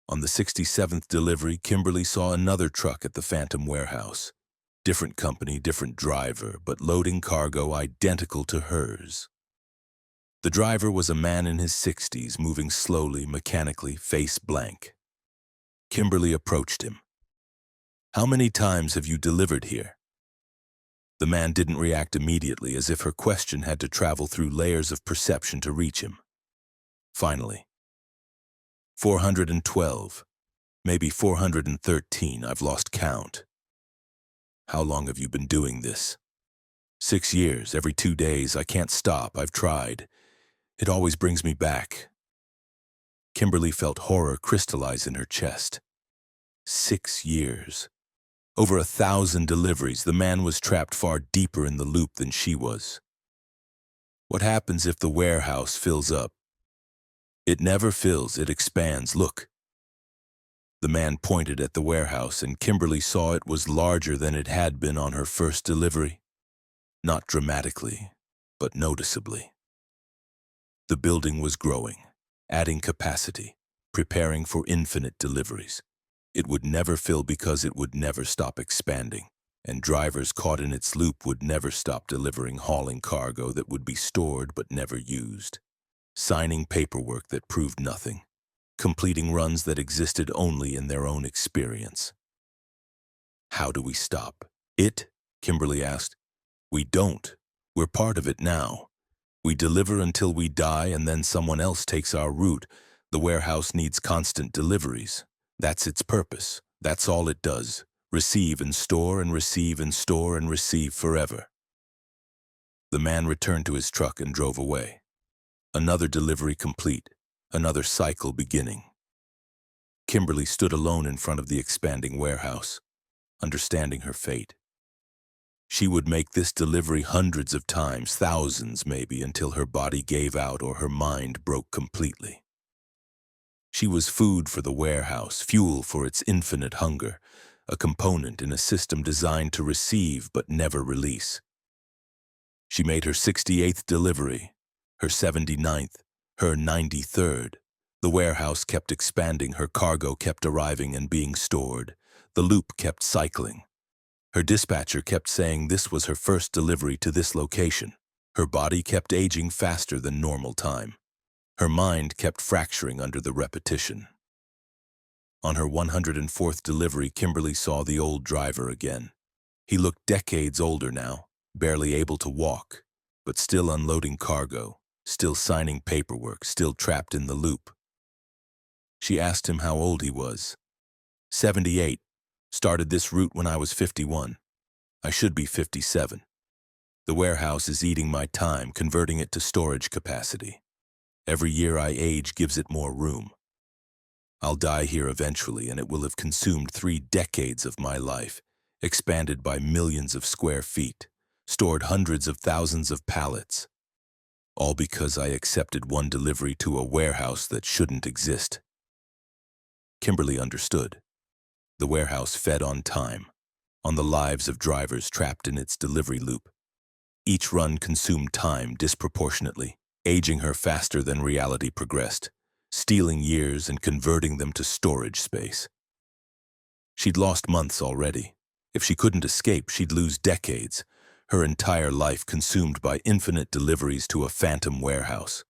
On the 67th delivery, Kimberly saw another truck at the Phantom warehouse. Different company, different driver, but loading cargo identical to hers. The driver was a man in his 60s, moving slowly, mechanically, face blank. Kimberly approached him. "How many times have you delivered here?" The man didn't react immediately, as if her question had to travel through layers of perception to reach him. Finally, 412, maybe 413, I've lost count. "How long have you been doing this?" 6 years, every 2 days, I can't stop, I've tried. It always brings me back. Kimberly felt horror crystallize in her chest. 6 years. Over 1,000 deliveries, the man was trapped far deeper in the loop than she was. What happens if the warehouse fills up? It never fills, it expands, look. The man pointed at the warehouse, and Kimberly saw it was larger than it had been on her first delivery. Not dramatically, but noticeably. The building was growing, adding capacity, preparing for infinite deliveries. It would never fill because it would never stop expanding, and drivers caught in its loop would never stop delivering, hauling cargo that would be stored but never used, signing paperwork that proved nothing, completing runs that existed only in their own experience. "How do we stop it?" Kimberly asked. "We don't. We're part of it now. We deliver until we die, and then someone else takes our route. The warehouse needs constant deliveries. That's its purpose. That's all it does. Receive and store and receive and store and receive forever." The man returned to his truck and drove away. Another delivery complete, another cycle beginning. Kimberly stood alone in front of the expanding warehouse, understanding her fate. She would make this delivery hundreds of times, thousands maybe, until her body gave out or her mind broke completely. She was food for the warehouse, fuel for its infinite hunger, a component in a system designed to receive but never release. She made her 68th delivery, her 79th, her 93rd. The warehouse kept expanding, her cargo kept arriving and being stored. The loop kept cycling. Her dispatcher kept saying this was her first delivery to this location. Her body kept aging faster than normal time. Her mind kept fracturing under the repetition. On her 104th delivery, Kimberly saw the old driver again. He looked decades older now, barely able to walk, but still unloading cargo, still signing paperwork, still trapped in the loop. She asked him how old he was. 78. Started this route when I was 51. I should be 57. The warehouse is eating my time, converting it to storage capacity. Every year I age gives it more room. I'll die here eventually, and it will have consumed 3 decades of my life, expanded by millions of square feet, stored hundreds of thousands of pallets. All because I accepted one delivery to a warehouse that shouldn't exist. Kimberly understood. The warehouse fed on time, on the lives of drivers trapped in its delivery loop. Each run consumed time disproportionately, aging her faster than reality progressed, stealing years and converting them to storage space. She'd lost months already. If she couldn't escape, she'd lose decades, her entire life consumed by infinite deliveries to a phantom warehouse.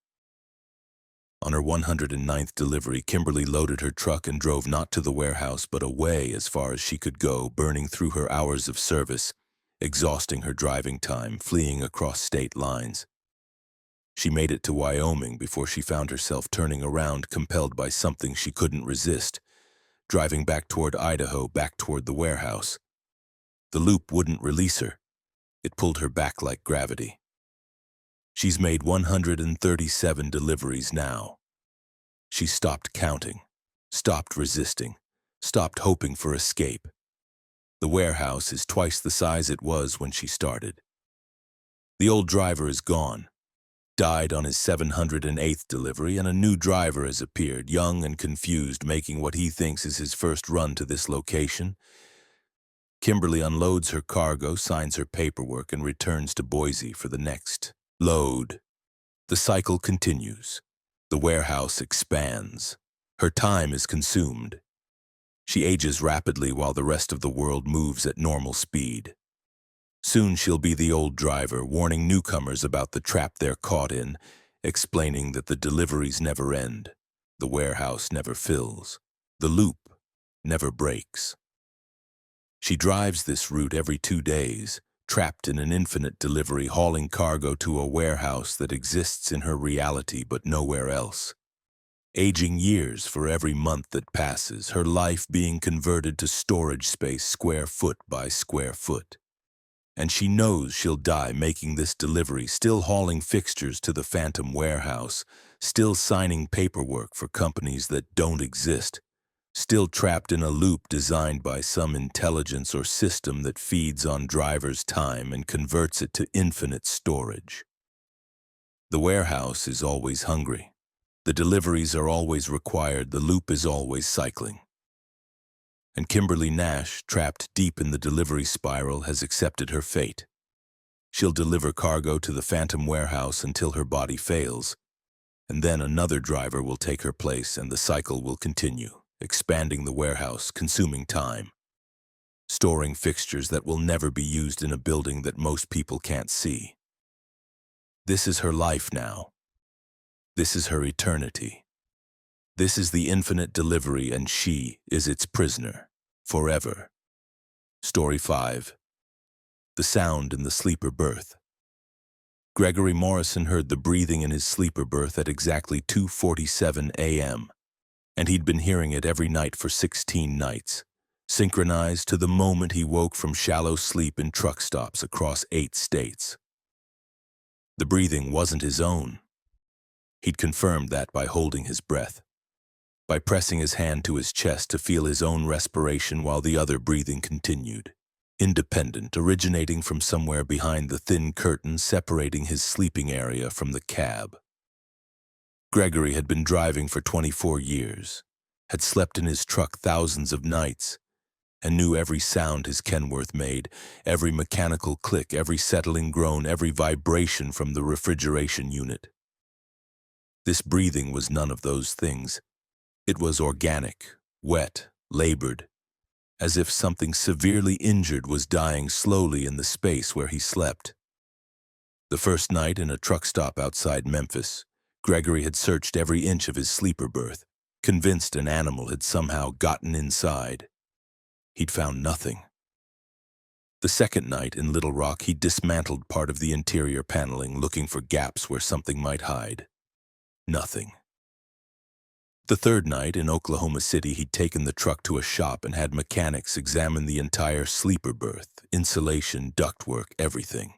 On her 109th delivery, Kimberly loaded her truck and drove not to the warehouse but away as far as she could go, burning through her hours of service, exhausting her driving time, fleeing across state lines. She made it to Wyoming before she found herself turning around, compelled by something she couldn't resist, driving back toward Idaho, back toward the warehouse. The loop wouldn't release her. It pulled her back like gravity. She's made 137 deliveries now. She stopped counting, stopped resisting, stopped hoping for escape. The warehouse is twice the size it was when she started. The old driver is gone, died on his 708th delivery, and a new driver has appeared, young and confused, making what he thinks is his first run to this location. Kimberly unloads her cargo, signs her paperwork, and returns to Boise for the next load. The cycle continues. The warehouse expands. Her time is consumed. She ages rapidly while the rest of the world moves at normal speed. Soon she'll be the old driver, warning newcomers about the trap they're caught in, explaining that the deliveries never end, the warehouse never fills, the loop never breaks. She drives this route every 2 days, trapped in an infinite delivery, hauling cargo to a warehouse that exists in her reality but nowhere else. Aging years for every month that passes, her life being converted to storage space square foot by square foot. And she knows she'll die making this delivery, still hauling fixtures to the phantom warehouse, still signing paperwork for companies that don't exist, still trapped in a loop designed by some intelligence or system that feeds on drivers' time and converts it to infinite storage. The warehouse is always hungry. The deliveries are always required. The loop is always cycling. And Kimberly Nash, trapped deep in the delivery spiral, has accepted her fate. She'll deliver cargo to the phantom warehouse until her body fails, and then another driver will take her place and the cycle will continue, expanding the warehouse, consuming time, storing fixtures that will never be used in a building that most people can't see. This is her life now. This is her eternity. This is the infinite delivery, and she is its prisoner, forever. Story 5. The sound in the sleeper berth. Gregory Morrison heard the breathing in his sleeper berth at exactly 2:47 a.m., and he'd been hearing it every night for 16 nights, synchronized to the moment he woke from shallow sleep in truck stops across 8 states. The breathing wasn't his own. He'd confirmed that by holding his breath, by pressing his hand to his chest to feel his own respiration while the other breathing continued, independent, originating from somewhere behind the thin curtain separating his sleeping area from the cab. Gregory had been driving for 24 years, had slept in his truck thousands of nights, and knew every sound his Kenworth made, every mechanical click, every settling groan, every vibration from the refrigeration unit. This breathing was none of those things. It was organic, wet, labored, as if something severely injured was dying slowly in the space where he slept. The first night in a truck stop outside Memphis, Gregory had searched every inch of his sleeper berth, convinced an animal had somehow gotten inside. He'd found nothing. The second night in Little Rock, he dismantled part of the interior paneling, looking for gaps where something might hide. Nothing. The third night in Oklahoma City, he'd taken the truck to a shop and had mechanics examine the entire sleeper berth, insulation, ductwork, everything.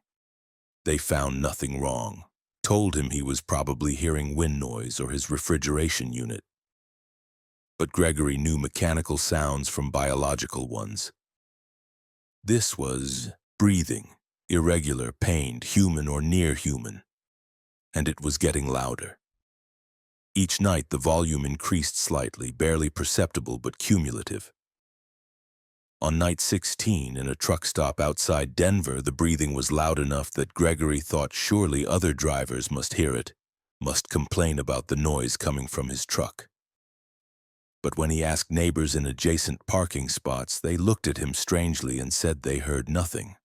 They found nothing wrong, told him he was probably hearing wind noise or his refrigeration unit. But Gregory knew mechanical sounds from biological ones. This was breathing, irregular, pained, human or near human, and it was getting louder. Each night the volume increased slightly, barely perceptible but cumulative. On night 16, in a truck stop outside Denver, the breathing was loud enough that Gregory thought surely other drivers must hear it. must complain about the noise coming from his truck. But when he asked neighbors in adjacent parking spots, they looked at him strangely and said they heard nothing.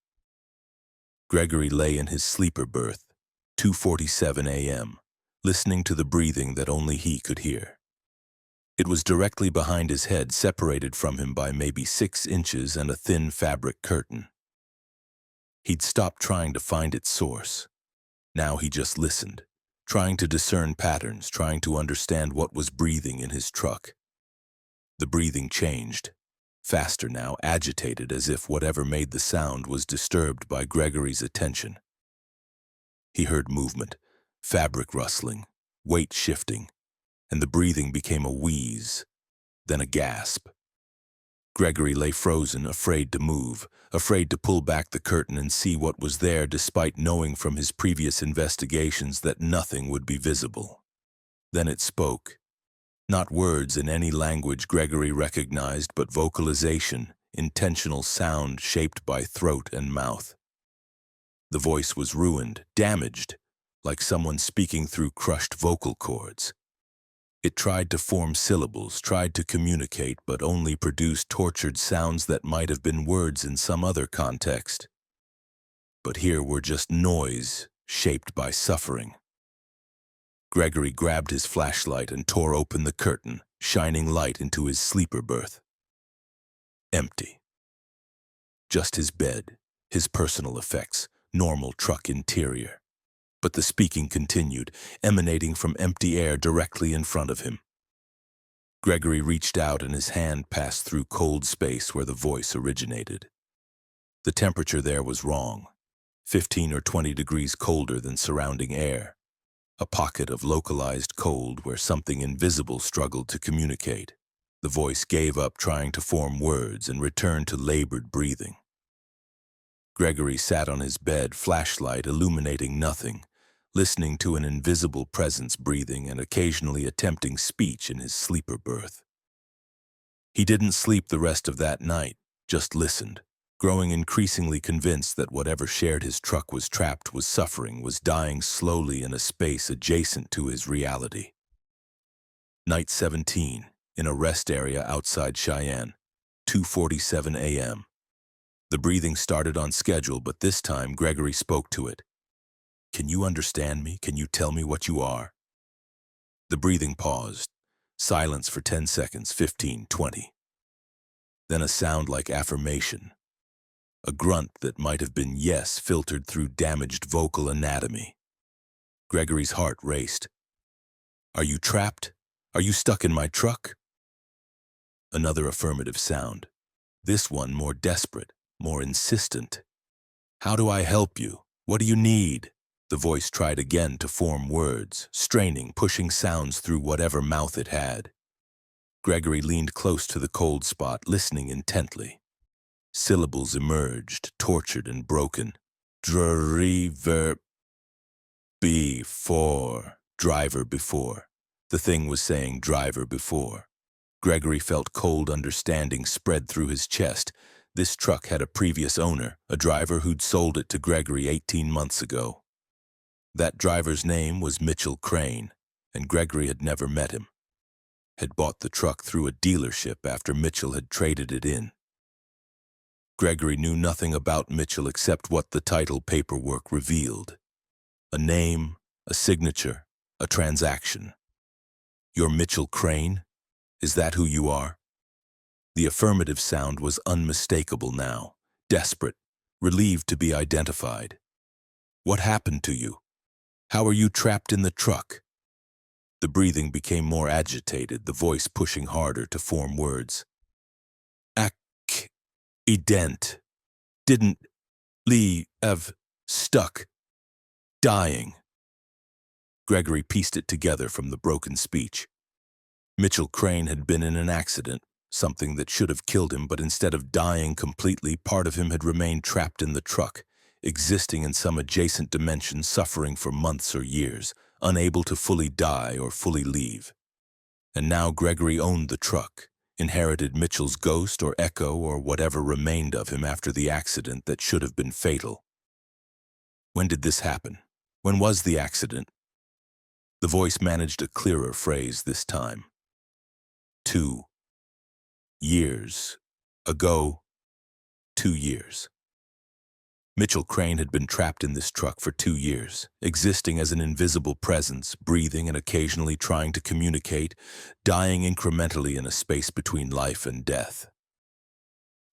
Gregory lay in his sleeper berth, 2:47 a.m., listening to the breathing that only he could hear. It was directly behind his head, separated from him by maybe 6 inches and a thin fabric curtain. He'd stopped trying to find its source. Now he just listened, trying to discern patterns, trying to understand what was breathing in his truck. The breathing changed, faster now, agitated, as if whatever made the sound was disturbed by Gregory's attention. He heard movement, fabric rustling, weight shifting, and the breathing became a wheeze, then a gasp. Gregory lay frozen, afraid to move, afraid to pull back the curtain and see what was there, despite knowing from his previous investigations that nothing would be visible. Then it spoke. Not words in any language Gregory recognized, but vocalization, intentional sound shaped by throat and mouth. The voice was ruined, damaged, like someone speaking through crushed vocal cords. It tried to form syllables, tried to communicate, but only produced tortured sounds that might have been words in some other context. But here were just noise, shaped by suffering. Gregory grabbed his flashlight and tore open the curtain, shining light into his sleeper berth. Empty. Just his bed, his personal effects, normal truck interior. But the speaking continued, emanating from empty air directly in front of him. Gregory reached out and his hand passed through cold space where the voice originated. The temperature there was wrong, 15 or 20 degrees colder than surrounding air. A pocket of localized cold where something invisible struggled to communicate. The voice gave up trying to form words and returned to labored breathing. Gregory sat on his bed, flashlight illuminating nothing, listening to an invisible presence breathing and occasionally attempting speech in his sleeper berth. He didn't sleep the rest of that night, just listened, growing increasingly convinced that whatever shared his truck was trapped, was suffering, was dying slowly in a space adjacent to his reality. Night 17, in a rest area outside Cheyenne, 2:47 a.m. The breathing started on schedule, but this time Gregory spoke to it. "Can you understand me? Can you tell me what you are?" The breathing paused. Silence for 10 seconds, 15, 20. Then a sound like affirmation. A grunt that might have been yes filtered through damaged vocal anatomy. Gregory's heart raced. "Are you trapped? Are you stuck in my truck?" Another affirmative sound. This one more desperate, more insistent. "How do I help you? What do you need?" The voice tried again to form words, straining, pushing sounds through whatever mouth it had. Gregory leaned close to the cold spot, listening intently. Syllables emerged, tortured and broken. Driver before. Driver before. The thing was saying driver before. Gregory felt cold understanding spread through his chest. This truck had a previous owner, a driver who'd sold it to Gregory 18 months ago. That driver's name was Mitchell Crane, and Gregory had never met him. Had bought the truck through a dealership after Mitchell had traded it in. Gregory knew nothing about Mitchell except what the title paperwork revealed. A name, a signature, a transaction. "You're Mitchell Crane? Is that who you are?" The affirmative sound was unmistakable now, desperate, relieved to be identified. "What happened to you? How are you trapped in the truck?" The breathing became more agitated, the voice pushing harder to form words. "Ident. Didn't leave. Stuck. Dying." Gregory pieced it together from the broken speech. Mitchell Crane had been in an accident, something that should have killed him, but instead of dying completely, part of him had remained trapped in the truck, existing in some adjacent dimension, suffering for months or years, unable to fully die or fully leave. And now Gregory owned the truck, inherited Mitchell's ghost or echo or whatever remained of him after the accident that should have been fatal. When did this happen? When was the accident? The voice managed a clearer phrase this time. 2 years ago. 2 years. Mitchell Crane had been trapped in this truck for 2 years, existing as an invisible presence, breathing and occasionally trying to communicate, dying incrementally in a space between life and death.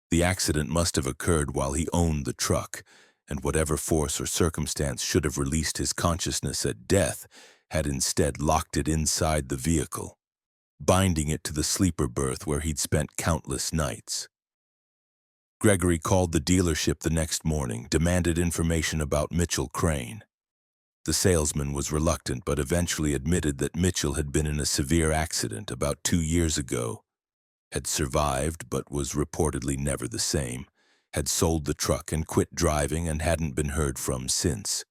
The accident must have occurred while he owned the truck, and whatever force or circumstance should have released his consciousness at death had instead locked it inside the vehicle, binding it to the sleeper berth where he'd spent countless nights. Gregory called the dealership the next morning, demanded information about Mitchell Crane. The salesman was reluctant but eventually admitted that Mitchell had been in a severe accident about 2 years ago, had survived but was reportedly never the same, had sold the truck and quit driving and hadn't been heard from since.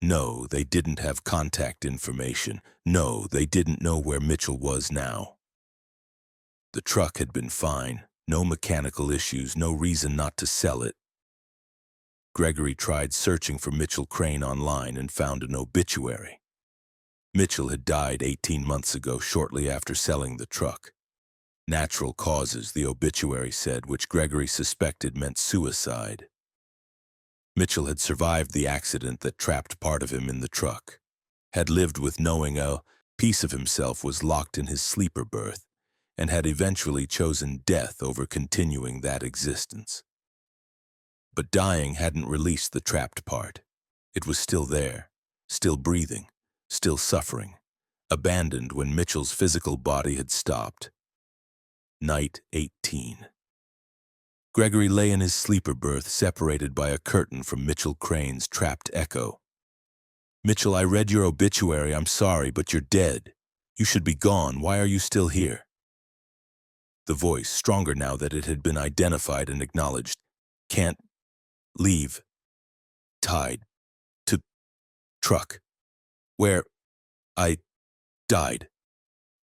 No, they didn't have contact information. No, they didn't know where Mitchell was now. The truck had been fine. No mechanical issues, no reason not to sell it. Gregory tried searching for Mitchell Crane online and found an obituary. Mitchell had died 18 months ago, shortly after selling the truck. Natural causes, the obituary said, which Gregory suspected meant suicide. Mitchell had survived the accident that trapped part of him in the truck, had lived with knowing a piece of himself was locked in his sleeper berth, and had eventually chosen death over continuing that existence. But dying hadn't released the trapped part. It was still there, still breathing, still suffering, abandoned when Mitchell's physical body had stopped. Night 18. Gregory lay in his sleeper berth, separated by a curtain from Mitchell Crane's trapped echo. "Mitchell, I read your obituary. I'm sorry, but you're dead. You should be gone. Why are you still here?" The voice, stronger now that it had been identified and acknowledged. "Can't leave. Tied to truck. Where I died.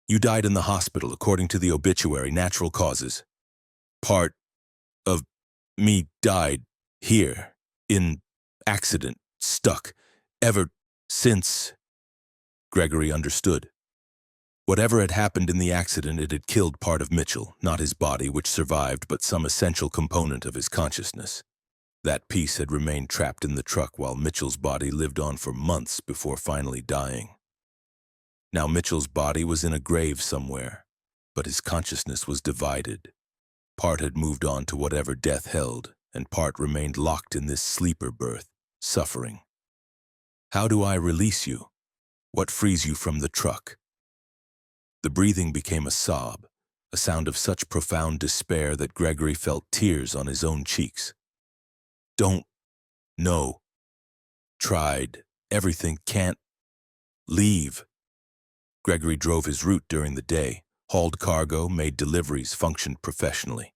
You died in the hospital, according to the obituary, natural causes. Part of me died here, in accident, stuck, ever since." Gregory understood. Whatever had happened in the accident, it had killed part of Mitchell, not his body, which survived, but some essential component of his consciousness. That piece had remained trapped in the truck while Mitchell's body lived on for months before finally dying. Now Mitchell's body was in a grave somewhere, but his consciousness was divided. Part had moved on to whatever death held, and part remained locked in this sleeper berth, suffering. "How do I release you? What frees you from the truck?" The breathing became a sob, a sound of such profound despair that Gregory felt tears on his own cheeks. "Don't know. Tried. Everything. Can't leave." Gregory drove his route during the day, hauled cargo, made deliveries, functioned professionally.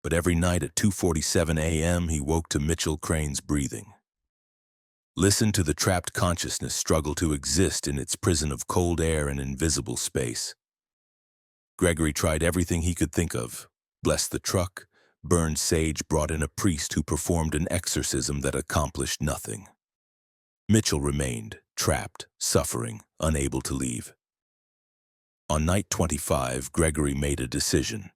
But every night at 2:47 a.m. he woke to Mitchell Crane's breathing. Listened to the trapped consciousness struggle to exist in its prison of cold air and invisible space. Gregory tried everything he could think of, blessed the truck, burned sage, brought in a priest who performed an exorcism that accomplished nothing. Mitchell remained, trapped, suffering, unable to leave. On night 25, Gregory made a decision.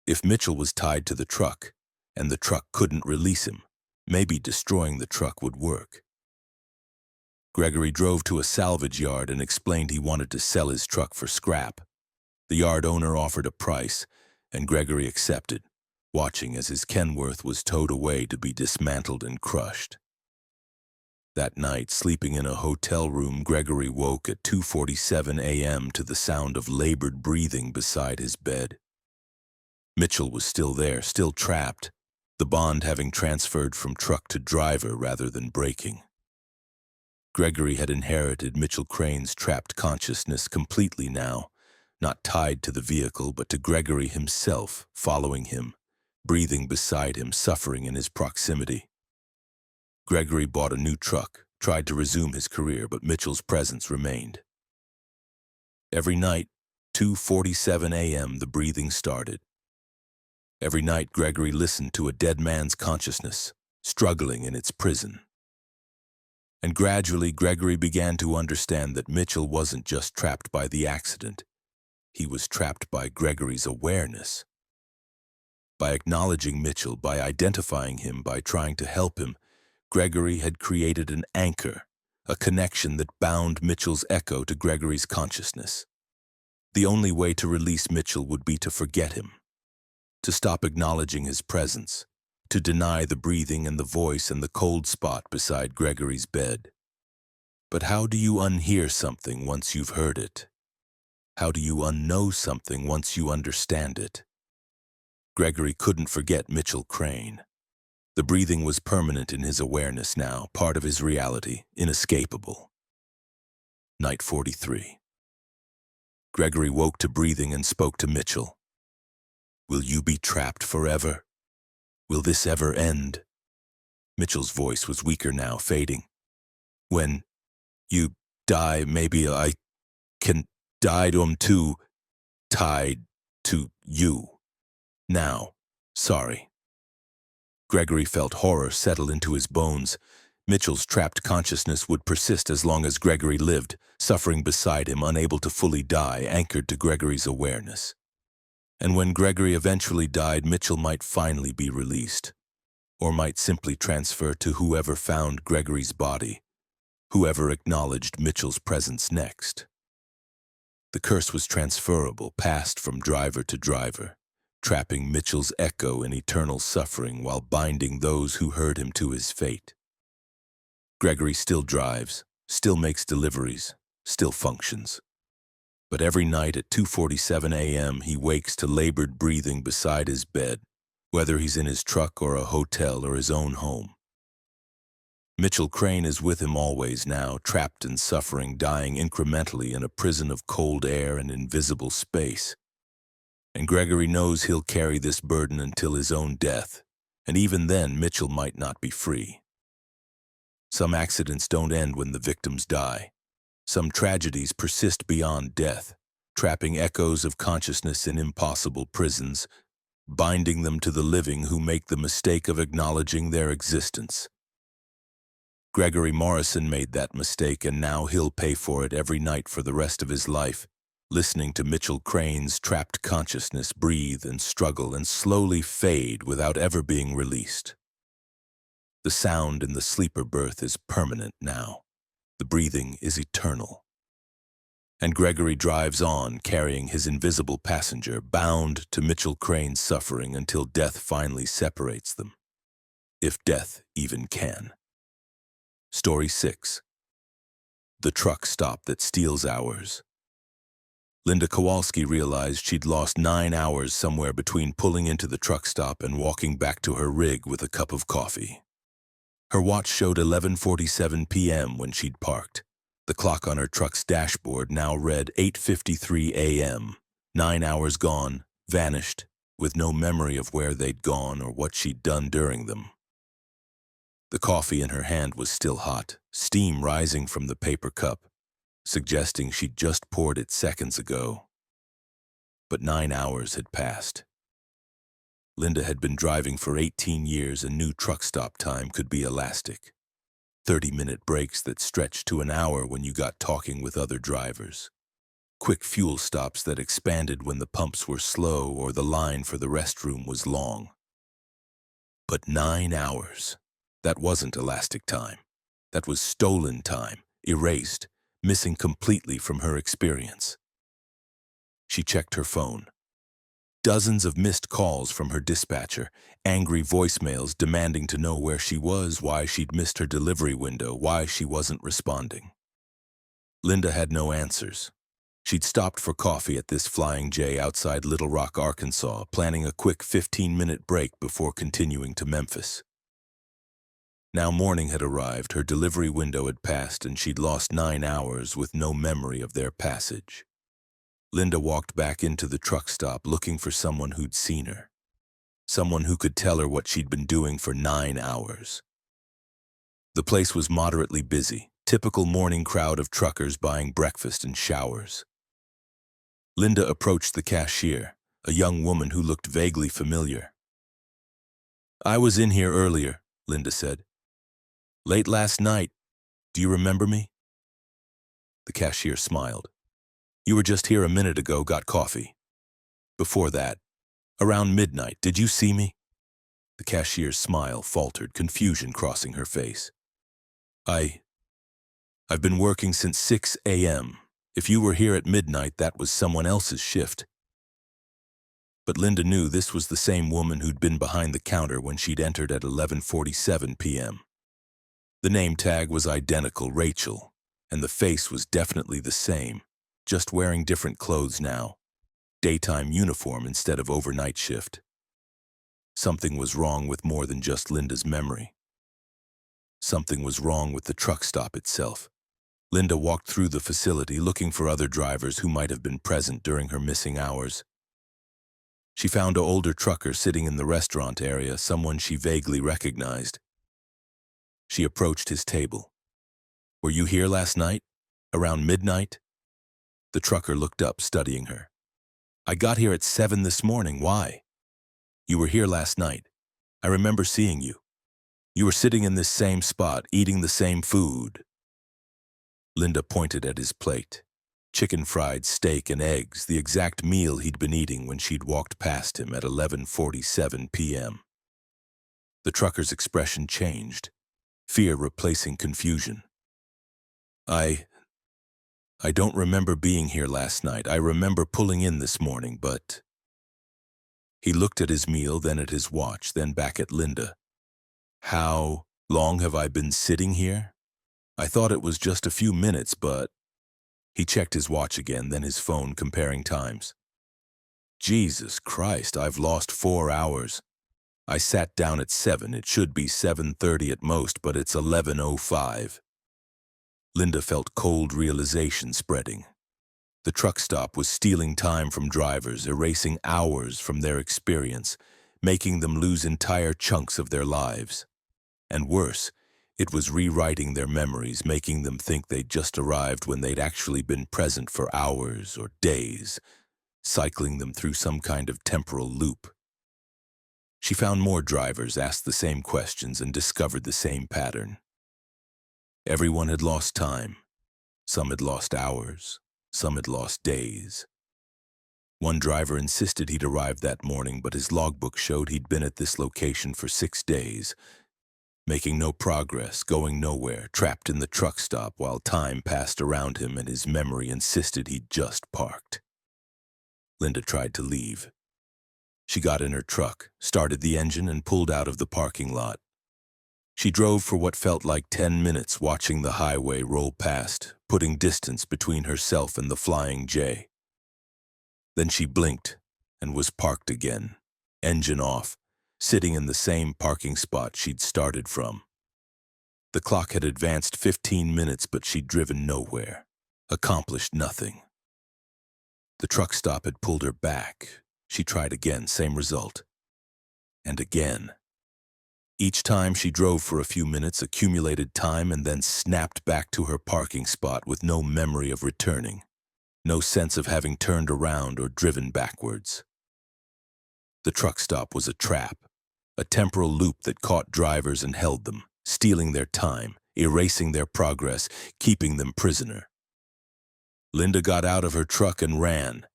If Mitchell was tied to the truck, and the truck couldn't release him, maybe destroying the truck would work. Gregory drove to a salvage yard and explained he wanted to sell his truck for scrap. The yard owner offered a price, and Gregory accepted, watching as his Kenworth was towed away to be dismantled and crushed. That night, sleeping in a hotel room, Gregory woke at 2:47 a.m. to the sound of labored breathing beside his bed. Mitchell was still there, still trapped, the bond having transferred from truck to driver rather than braking. Gregory had inherited Mitchell Crane's trapped consciousness completely now, not tied to the vehicle but to Gregory himself, following him, breathing beside him, suffering in his proximity. Gregory bought a new truck, tried to resume his career, but Mitchell's presence remained. Every night, 2:47 a.m., the breathing started. Every night, Gregory listened to a dead man's consciousness, struggling in its prison. And gradually, Gregory began to understand that Mitchell wasn't just trapped by the accident. He was trapped by Gregory's awareness. By acknowledging Mitchell, by identifying him, by trying to help him, Gregory had created an anchor, a connection that bound Mitchell's echo to Gregory's consciousness. The only way to release Mitchell would be to forget him, to stop acknowledging his presence, to deny the breathing and the voice and the cold spot beside Gregory's bed. But how do you unhear something once you've heard it? How do you unknow something once you understand it? Gregory couldn't forget Mitchell Crane. The breathing was permanent in his awareness now, part of his reality, inescapable. Night 43. Gregory woke to breathing and spoke to Mitchell. "Will you be trapped forever? Will this ever end?" Mitchell's voice was weaker now, fading. "When you die, maybe I can die too, tied to you. Now, sorry." Gregory felt horror settle into his bones. Mitchell's trapped consciousness would persist as long as Gregory lived, suffering beside him, unable to fully die, anchored to Gregory's awareness. And when Gregory eventually died, Mitchell might finally be released, or might simply transfer to whoever found Gregory's body, whoever acknowledged Mitchell's presence next. The curse was transferable, passed from driver to driver, trapping Mitchell's echo in eternal suffering while binding those who heard him to his fate. Gregory still drives, still makes deliveries, still functions. But every night at 2:47 a.m. he wakes to labored breathing beside his bed, whether he's in his truck or a hotel or his own home. Mitchell Crane is with him always now, trapped and suffering, dying incrementally in a prison of cold air and invisible space. And Gregory knows he'll carry this burden until his own death, and even then Mitchell might not be free. Some accidents don't end when the victims die. Some tragedies persist beyond death, trapping echoes of consciousness in impossible prisons, binding them to the living who make the mistake of acknowledging their existence. Gregory Morrison made that mistake, and now he'll pay for it every night for the rest of his life, listening to Mitchell Crane's trapped consciousness breathe and struggle and slowly fade without ever being released. The sound in the sleeper berth is permanent now. The breathing is eternal. And Gregory drives on, carrying his invisible passenger, bound to Mitchell Crane's suffering until death finally separates them. If death even can. Story 6. The truck stop that steals hours. Linda Kowalski realized she'd lost 9 hours somewhere between pulling into the truck stop and walking back to her rig with a cup of coffee. Her watch showed 11:47 p.m. when she'd parked. The clock on her truck's dashboard now read 8:53 a.m. 9 hours gone, vanished, with no memory of where they'd gone or what she'd done during them. The coffee in her hand was still hot, steam rising from the paper cup, suggesting she'd just poured it seconds ago. But 9 hours had passed. Linda had been driving for 18 years, and new truck stop time could be elastic. 30-minute breaks that stretched to an hour when you got talking with other drivers. Quick fuel stops that expanded when the pumps were slow or the line for the restroom was long. But 9 hours. That wasn't elastic time. That was stolen time, erased, missing completely from her experience. She checked her phone. Dozens of missed calls from her dispatcher, angry voicemails demanding to know where she was, why she'd missed her delivery window, why she wasn't responding. Linda had no answers. She'd stopped for coffee at this Flying J outside Little Rock, Arkansas, planning a quick 15-minute break before continuing to Memphis. Now morning had arrived, her delivery window had passed, and she'd lost 9 hours with no memory of their passage. Linda walked back into the truck stop looking for someone who'd seen her. Someone who could tell her what she'd been doing for 9 hours. The place was moderately busy, typical morning crowd of truckers buying breakfast and showers. Linda approached the cashier, a young woman who looked vaguely familiar. "I was in here earlier," Linda said. "Late last night. Do you remember me? The cashier smiled. You were just here a minute ago, got coffee. Before that, around midnight, did you see me? The cashier's smile faltered, confusion crossing her face. I've been working since 6 a.m. If you were here at midnight, that was someone else's shift. But Linda knew this was the same woman who'd been behind the counter when she'd entered at 11:47 p.m. The name tag was identical, Rachel, and the face was definitely the same, just wearing different clothes now. Daytime uniform instead of overnight shift. Something was wrong with more than just Linda's memory. Something was wrong with the truck stop itself. Linda walked through the facility looking for other drivers who might have been present during her missing hours. She found an older trucker sitting in the restaurant area, someone she vaguely recognized. She approached his table. Were you here last night? Around midnight? The trucker looked up, studying her. I got here at 7 this morning. Why? You were here last night. I remember seeing you. You were sitting in this same spot, eating the same food. Linda pointed at his plate. Chicken fried steak and eggs, the exact meal he'd been eating when she'd walked past him at 11:47 p.m. The trucker's expression changed, fear replacing confusion. I don't remember being here last night. I remember pulling in this morning, but... He looked at his meal, then at his watch, then back at Linda. How long have I been sitting here? I thought it was just a few minutes, but... He checked his watch again, then his phone, comparing times. Jesus Christ, I've lost 4 hours. I sat down at 7. It should be 7:30 at most, but it's 11:05. Linda felt cold realization spreading. The truck stop was stealing time from drivers, erasing hours from their experience, making them lose entire chunks of their lives. And worse, it was rewriting their memories, making them think they'd just arrived when they'd actually been present for hours or days, cycling them through some kind of temporal loop. She found more drivers, asked the same questions, and discovered the same pattern. Everyone had lost time. Some had lost hours. Some had lost days. One driver insisted he'd arrived that morning, but his logbook showed he'd been at this location for 6 days, making no progress, going nowhere, trapped in the truck stop while time passed around him and his memory insisted he'd just parked. Linda tried to leave. She got in her truck, started the engine, and pulled out of the parking lot. She drove for what felt like 10 minutes, watching the highway roll past, putting distance between herself and the Flying J. Then she blinked and was parked again, engine off, sitting in the same parking spot she'd started from. The clock had advanced 15 minutes, but she'd driven nowhere, accomplished nothing. The truck stop had pulled her back. She tried again, same result. And again. Each time she drove for a few minutes, accumulated time, and then snapped back to her parking spot with no memory of returning, no sense of having turned around or driven backwards. The truck stop was a trap, a temporal loop that caught drivers and held them, stealing their time, erasing their progress, keeping them prisoner. Linda got out of her truck and ran.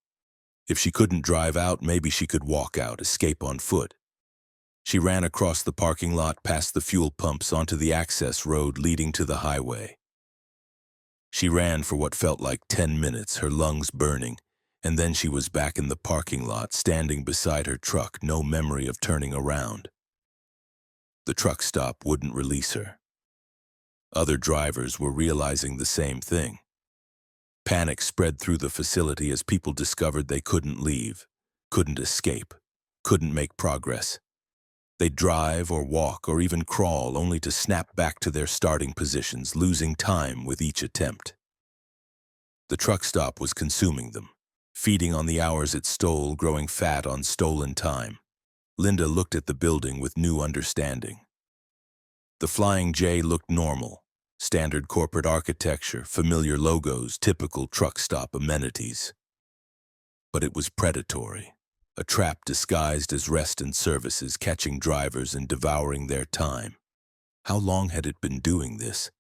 If she couldn't drive out, maybe she could walk out, escape on foot. She ran across the parking lot, past the fuel pumps, onto the access road leading to the highway. She ran for what felt like 10 minutes, her lungs burning, and then she was back in the parking lot, standing beside her truck, no memory of turning around. The truck stop wouldn't release her. Other drivers were realizing the same thing. Panic spread through the facility as people discovered they couldn't leave, couldn't escape, couldn't make progress. They'd drive or walk or even crawl, only to snap back to their starting positions, losing time with each attempt. The truck stop was consuming them, feeding on the hours it stole, growing fat on stolen time. Linda looked at the building with new understanding. The Flying J looked normal, standard corporate architecture, familiar logos, typical truck stop amenities. But it was predatory, a trap disguised as rest and services, catching drivers and devouring their time. How long had it been doing this?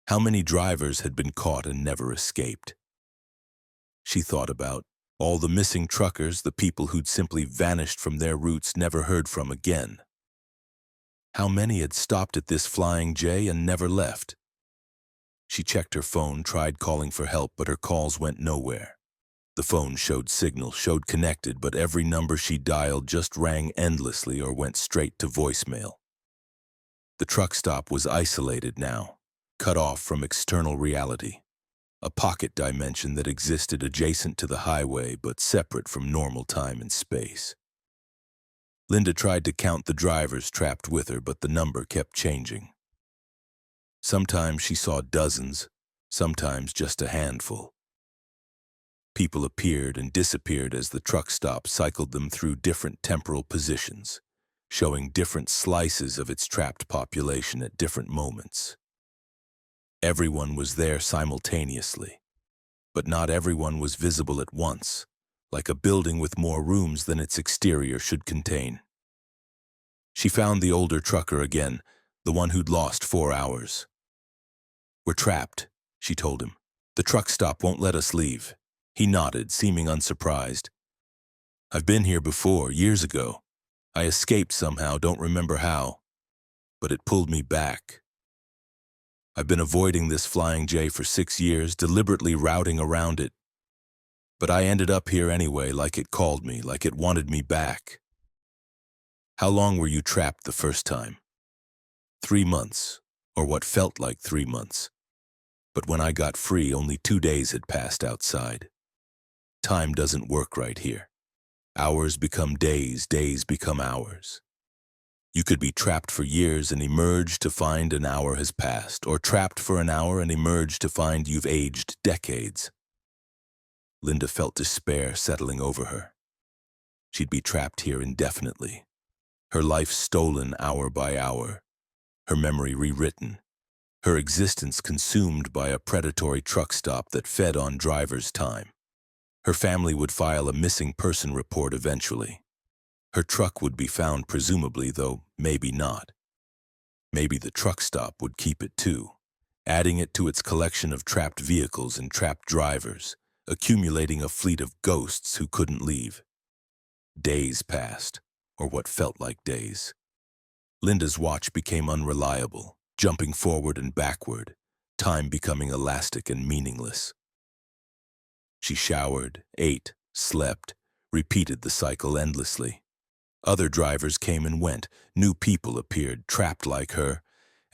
How many drivers had been caught and never escaped? She thought about all the missing truckers, the people who'd simply vanished from their routes, never heard from again. How many had stopped at this Flying J and never left? She checked her phone, tried calling for help, but her calls went nowhere. The phone showed signal, showed connected, but every number she dialed just rang endlessly or went straight to voicemail. The truck stop was isolated now, cut off from external reality, a pocket dimension that existed adjacent to the highway but separate from normal time and space. Linda tried to count the drivers trapped with her, but the number kept changing. Sometimes she saw dozens, sometimes just a handful. People appeared and disappeared as the truck stop cycled them through different temporal positions, showing different slices of its trapped population at different moments. Everyone was there simultaneously, but not everyone was visible at once, like a building with more rooms than its exterior should contain. She found the older trucker again, the one who'd lost 4 hours. "We're trapped," she told him. "The truck stop won't let us leave." He nodded, seeming unsurprised. "I've been here before, years ago. I escaped somehow, don't remember how, but it pulled me back. I've been avoiding this Flying J for 6 years, deliberately routing around it. But I ended up here anyway, like it called me, like it wanted me back." "How long were you trapped the first time?" 3 months, or what felt like 3 months. But when I got free, only 2 days had passed outside. Time doesn't work right here. Hours become days, days become hours. You could be trapped for years and emerge to find an hour has passed, or trapped for an hour and emerge to find you've aged decades. Linda felt despair settling over her. She'd be trapped here indefinitely, her life stolen hour by hour, her memory rewritten, her existence consumed by a predatory truck stop that fed on drivers' time. Her family would file a missing person report eventually. Her truck would be found presumably, though maybe not. Maybe the truck stop would keep it too, adding it to its collection of trapped vehicles and trapped drivers, accumulating a fleet of ghosts who couldn't leave. Days passed, or what felt like days. Linda's watch became unreliable, jumping forward and backward, time becoming elastic and meaningless. She showered, ate, slept, repeated the cycle endlessly. Other drivers came and went, new people appeared, trapped like her,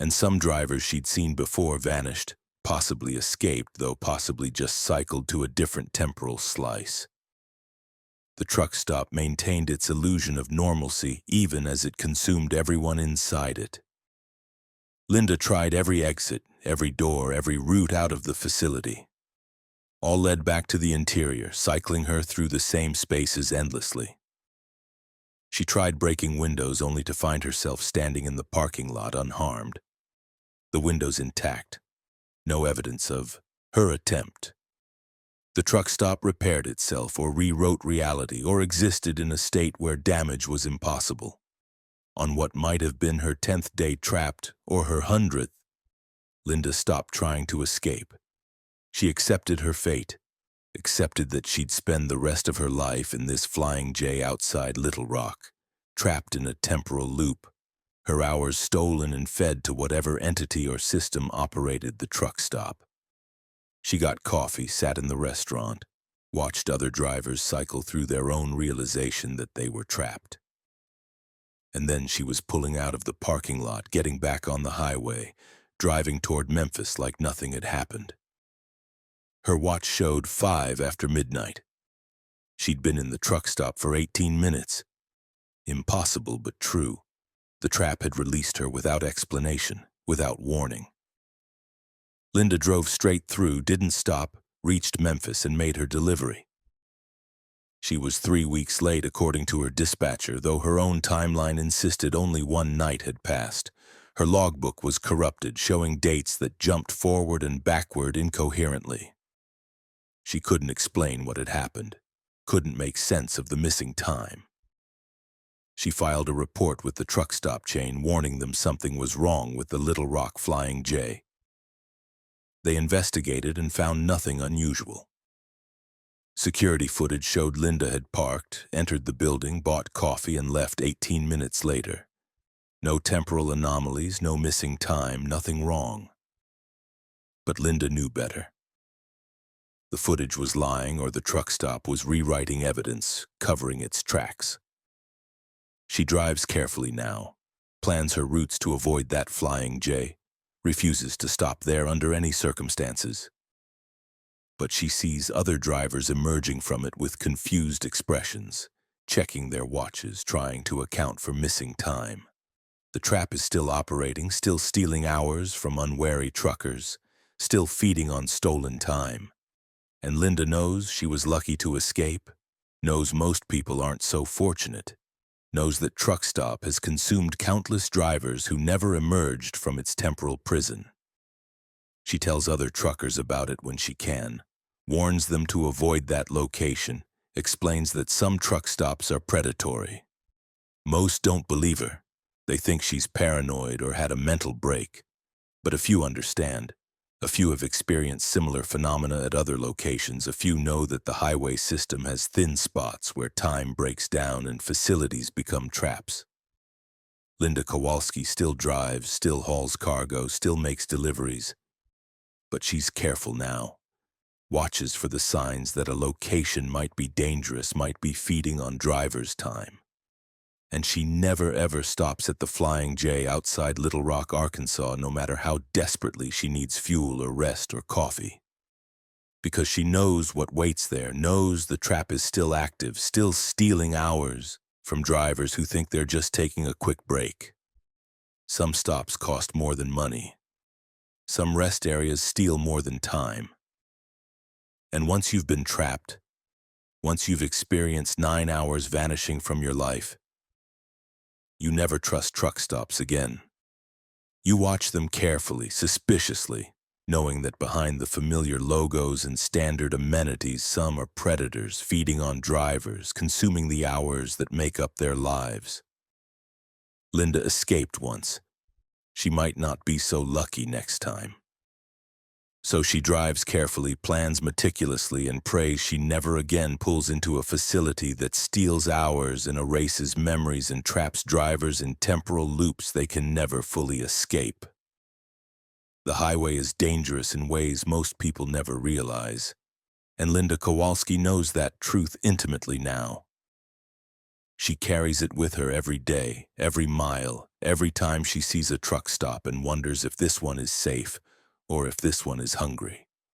and some drivers she'd seen before vanished, possibly escaped, though possibly just cycled to a different temporal slice. The truck stop maintained its illusion of normalcy even as it consumed everyone inside it. Linda tried every exit, every door, every route out of the facility. All led back to the interior, cycling her through the same spaces endlessly. She tried breaking windows only to find herself standing in the parking lot unharmed. The windows intact. No evidence of her attempt. The truck stop repaired itself or rewrote reality or existed in a state where damage was impossible. On what might have been her 10th day trapped or her 100th, Linda stopped trying to escape. She accepted her fate, accepted that she'd spend the rest of her life in this Flying J outside Little Rock, trapped in a temporal loop, her hours stolen and fed to whatever entity or system operated the truck stop. She got coffee, sat in the restaurant, watched other drivers cycle through their own realization that they were trapped. And then she was pulling out of the parking lot, getting back on the highway, driving toward Memphis like nothing had happened. Her watch showed 5 after midnight. She'd been in the truck stop for 18 minutes. Impossible but true. The trap had released her without explanation, without warning. Linda drove straight through, didn't stop, reached Memphis and made her delivery. She was 3 weeks late according to her dispatcher, though her own timeline insisted only 1 night had passed. Her logbook was corrupted, showing dates that jumped forward and backward incoherently. She couldn't explain what had happened, couldn't make sense of the missing time. She filed a report with the truck stop chain, warning them something was wrong with the Little Rock Flying J. They investigated and found nothing unusual. Security footage showed Linda had parked, entered the building, bought coffee, and left 18 minutes later. No temporal anomalies, no missing time, nothing wrong. But Linda knew better. The footage was lying, or the truck stop was rewriting evidence, covering its tracks. She drives carefully now, plans her routes to avoid that flying J, refuses to stop there under any circumstances. But she sees other drivers emerging from it with confused expressions, checking their watches, trying to account for missing time. The trap is still operating, still stealing hours from unwary truckers, still feeding on stolen time. And Linda knows she was lucky to escape, knows most people aren't so fortunate, knows that Truck Stop has consumed countless drivers who never emerged from its temporal prison. She tells other truckers about it when she can, warns them to avoid that location, explains that some truck stops are predatory. Most don't believe her. They think she's paranoid or had a mental break. But a few understand. A few have experienced similar phenomena at other locations. A few know that the highway system has thin spots where time breaks down and facilities become traps. Linda Kowalski still drives, still hauls cargo, still makes deliveries. But she's careful now. Watches for the signs that a location might be dangerous, might be feeding on driver's time. And she never ever stops at the Flying J outside Little Rock, Arkansas, no matter how desperately she needs fuel or rest or coffee. Because she knows what waits there, knows the trap is still active, still stealing hours from drivers who think they're just taking a quick break. Some stops cost more than money. Some rest areas steal more than time. And once you've been trapped, once you've experienced 9 hours vanishing from your life, you never trust truck stops again. You watch them carefully, suspiciously, knowing that behind the familiar logos and standard amenities, some are predators feeding on drivers, consuming the hours that make up their lives. Linda escaped once. She might not be so lucky next time. So she drives carefully, plans meticulously, and prays she never again pulls into a facility that steals hours and erases memories and traps drivers in temporal loops they can never fully escape. The highway is dangerous in ways most people never realize, and Linda Kowalski knows that truth intimately now. She carries it with her every day, every mile, every time she sees a truck stop and wonders if this one is safe, or if this one is hungry.